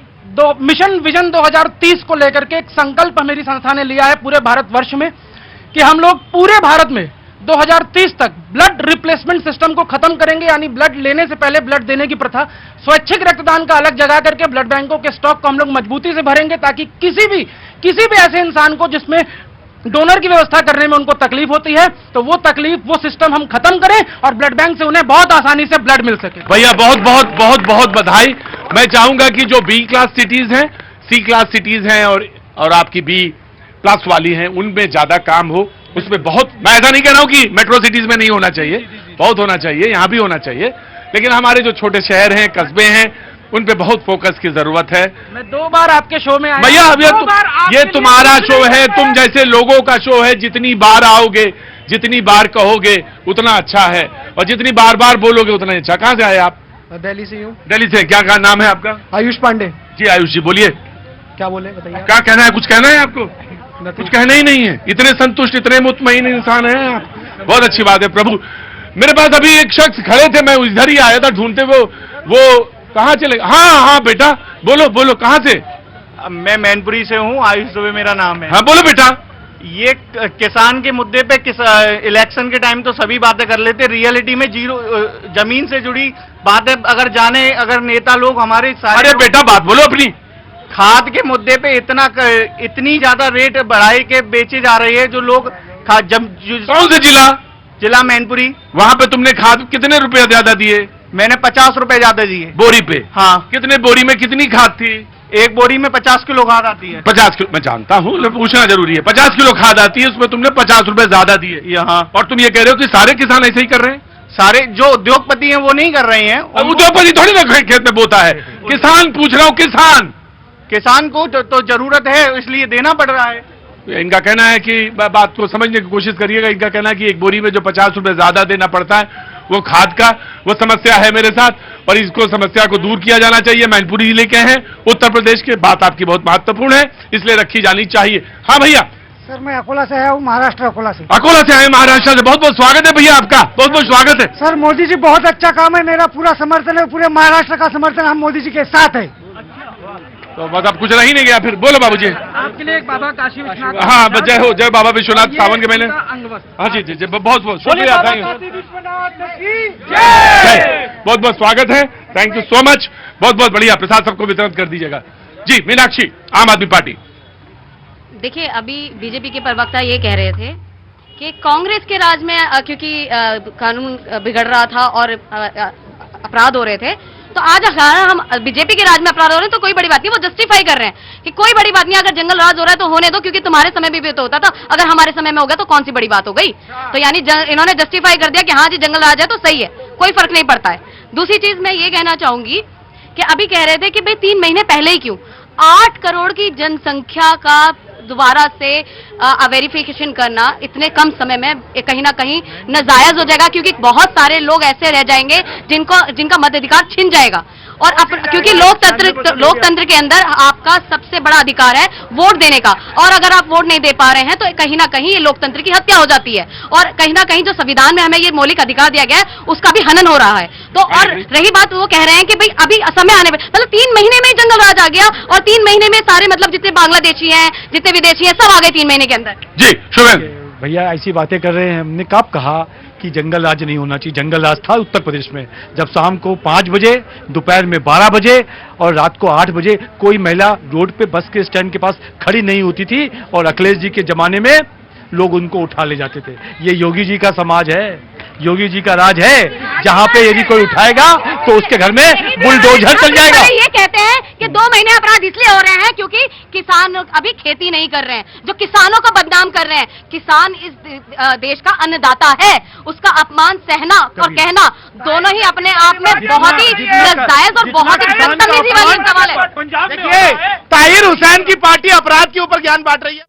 मिशन विजन 2030 को लेकर के एक संकल्प मेरी संस्था ने लिया है पूरे भारतवर्ष में कि हम लोग पूरे भारत में 2030 तक ब्लड रिप्लेसमेंट सिस्टम को खत्म करेंगे, यानी ब्लड लेने से पहले ब्लड देने की प्रथा, स्वैच्छिक रक्तदान का अलग जगह करके ब्लड बैंकों के स्टॉक को हम लोग मजबूती से भरेंगे, ताकि किसी भी ऐसे इंसान को जिसमें डोनर की व्यवस्था करने में उनको तकलीफ होती है तो वो तकलीफ, वो सिस्टम हम खत्म करें और ब्लड बैंक से उन्हें बहुत आसानी से ब्लड मिल सके। भैया बहुत बहुत बहुत बहुत बधाई। मैं चाहूंगा कि जो बी क्लास सिटीज हैं, सी क्लास सिटीज हैं और आपकी बी प्लस वाली हैं, उनमें ज्यादा काम हो। उसमें बहुत, मैं ऐसा नहीं कह रहा हूं कि मेट्रो सिटीज में नहीं होना चाहिए, बहुत होना चाहिए, यहां भी होना चाहिए, लेकिन हमारे जो छोटे शहर हैं, कस्बे हैं, उन पे बहुत फोकस की जरूरत है। मैं 2 बार आपके शो में आया भैया, अब ये तुम्हारा शो है, तुम जैसे लोगों का शो है, जितनी बार आओगे, जितनी बार कहोगे उतना अच्छा है, और जितनी बार बार बोलोगे उतना अच्छा। कहां से आए आप? दिल्ली से हूँ। दिल्ली से। क्या नाम है आपका? आयुष पांडे। जी आयुष जी, बोलिए। क्या बोले बताइए। क्या कहना है? कुछ कहना है आपको? कुछ कहना ही नहीं है? इतने संतुष्ट, इतने मुतमईन इंसान हैं आप, बहुत अच्छी बात है। प्रभु, मेरे पास अभी एक शख्स खड़े थे, मैं इधर ही आया था ढूंढते, वो कहाँ चले? हाँ बेटा, बोलो कहाँ से? मैं मैनपुरी से हूँ, आयुष दुबे मेरा नाम है। हाँ बोलो बेटा। ये किसान के मुद्दे पे इलेक्शन के टाइम तो सभी बातें कर लेते, रियलिटी में जीरो जमीन से जुड़ी बातें अगर नेता लोग हमारे सारे। अरे बेटा बात बोलो अपनी। खाद के मुद्दे पे इतनी ज्यादा रेट बढ़ाए के बेचे जा रही है, जो लोग कौन से जिला? मैनपुरी। वहाँ पे तुमने खाद कितने रुपए ज्यादा दिए? मैंने 50 रुपए ज्यादा दिए बोरी पे। हाँ। कितने बोरी में कितनी खाद थी? एक बोरी में 50 किलो खाद आती है। 50 किलो, मैं जानता हूँ, पूछना जरूरी है। 50 किलो खाद आती है, उसमें तुमने 50 रुपए ज्यादा दिए यहाँ, और तुम ये कह रहे हो कि सारे किसान ऐसे ही कर रहे हैं? सारे जो उद्योगपति हैं वो नहीं कर रहे हैं। उद्योगपति थोड़ी ना खेत में बोता है, किसान पूछ रहा हूँ, किसान को तो जरूरत है, इसलिए देना पड़ रहा है। इनका कहना है कि बात को समझने की कोशिश करिएगा। इनका कहना है कि एक बोरी में जो 50 रुपए ज्यादा देना पड़ता है वो खाद का वो समस्या है मेरे साथ, और इसको समस्या को दूर किया जाना चाहिए। मैनपुरी जिले के हैं, उत्तर प्रदेश के। बात आपकी बहुत महत्वपूर्ण है, इसलिए रखी जानी चाहिए। हाँ भैया। सर मैं अकोला से आया हूँ, महाराष्ट्र अकोला से। अकोला से आए महाराष्ट्र से, बहुत बहुत स्वागत है भैया आपका, बहुत बहुत स्वागत है। सर मोदी जी बहुत अच्छा काम है, मेरा पूरा समर्थन है, पूरे महाराष्ट्र का समर्थन हम मोदी जी के साथ है। तो बस अब कुछ रह ही नहीं गया, फिर बोलो बाबूजी। आपके लिए एक बाबा काशी विश्वनाथ। हाँ जय हो, जय बाबा विश्वनाथ। सावन के महीने। हाँ जी जी जी, बहुत बहुत शुक्रिया, थैंक यू, बहुत बहुत स्वागत है, थैंक यू सो मच, बहुत बहुत बढ़िया। प्रसाद सबको वितरण कर दीजिएगा। जी मीनाक्षी, आम आदमी पार्टी। देखिए, अभी बीजेपी के प्रवक्ता ये कह रहे थे कि कांग्रेस के राज में क्योंकि कानून बिगड़ रहा था और अपराध हो रहे थे, तो आज अगर हम बीजेपी के राज में अपराध हो रहे हैं तो कोई बड़ी बात नहीं, वो जस्टिफाई कर रहे हैं कि कोई बड़ी बात नहीं, अगर जंगल राज हो रहा है तो होने दो, क्योंकि तुम्हारे समय में भी तो होता था, अगर हमारे समय में हो गया तो कौन सी बड़ी बात हो गई। तो यानी इन्होंने जस्टिफाई कर दिया कि हाँ जी जंगल राज है तो सही है, कोई फर्क नहीं पड़ता है। दूसरी चीज मैं ये कहना चाहूंगी कि अभी कह रहे थे कि भाई 3 महीने पहले ही क्यों, 8 करोड़ की जनसंख्या का दोबारा से वेरिफिकेशन करना इतने कम समय में कहीं ना कहीं नाजायज हो जाएगा, क्योंकि बहुत सारे लोग ऐसे रह जाएंगे जिनका मताधिकार छिन जाएगा। और क्योंकि लोकतंत्र के अंदर आपका सबसे बड़ा अधिकार है वोट देने का, और अगर आप वोट नहीं दे पा रहे हैं तो कहीं ना कहीं ये लोकतंत्र की हत्या हो जाती है, और कहीं ना कहीं जो संविधान में हमें ये मौलिक अधिकार दिया गया है उसका भी हनन हो रहा है। तो और रही बात, वो कह रहे हैं कि भाई अभी समय आने पर, मतलब 3 महीने में जंगल राज आ गया, और 3 महीने में सारे मतलब जितने बांग्लादेशी हैं, जितने विदेशी हैं, सब आ गए 3 महीने के अंदर। जी शुभेंद्र भैया ऐसी बातें कर रहे हैं, हमने कब कहा कि जंगल राज नहीं होना चाहिए। जंगल राज था उत्तर प्रदेश में, जब शाम को 5 बजे, दोपहर में 12 बजे और रात को 8 बजे कोई महिला रोड पे बस के स्टैंड के पास खड़ी नहीं होती थी, और अखिलेश जी के जमाने में लोग उनको उठा ले जाते थे। ये योगी जी का समाज है, योगी जी का राज है, जहां पे यदि कोई उठाएगा तो उसके घर में बुलडोजर चल जाएगा। ये कहते हैं कि 2 महीने अपराध इसलिए हो रहे हैं क्योंकि किसान अभी खेती नहीं कर रहे हैं, जो किसानों को बदनाम कर रहे हैं। किसान इस देश का अन्नदाता है, उसका अपमान सहना और कहना दोनों ही अपने आप में बहुत ही नाजायज और बहुत ही बदतमीजी वाली सवाल है। देखिए, ताहिर हुसैन की पार्टी अपराध के ऊपर ज्ञान बांट रही है।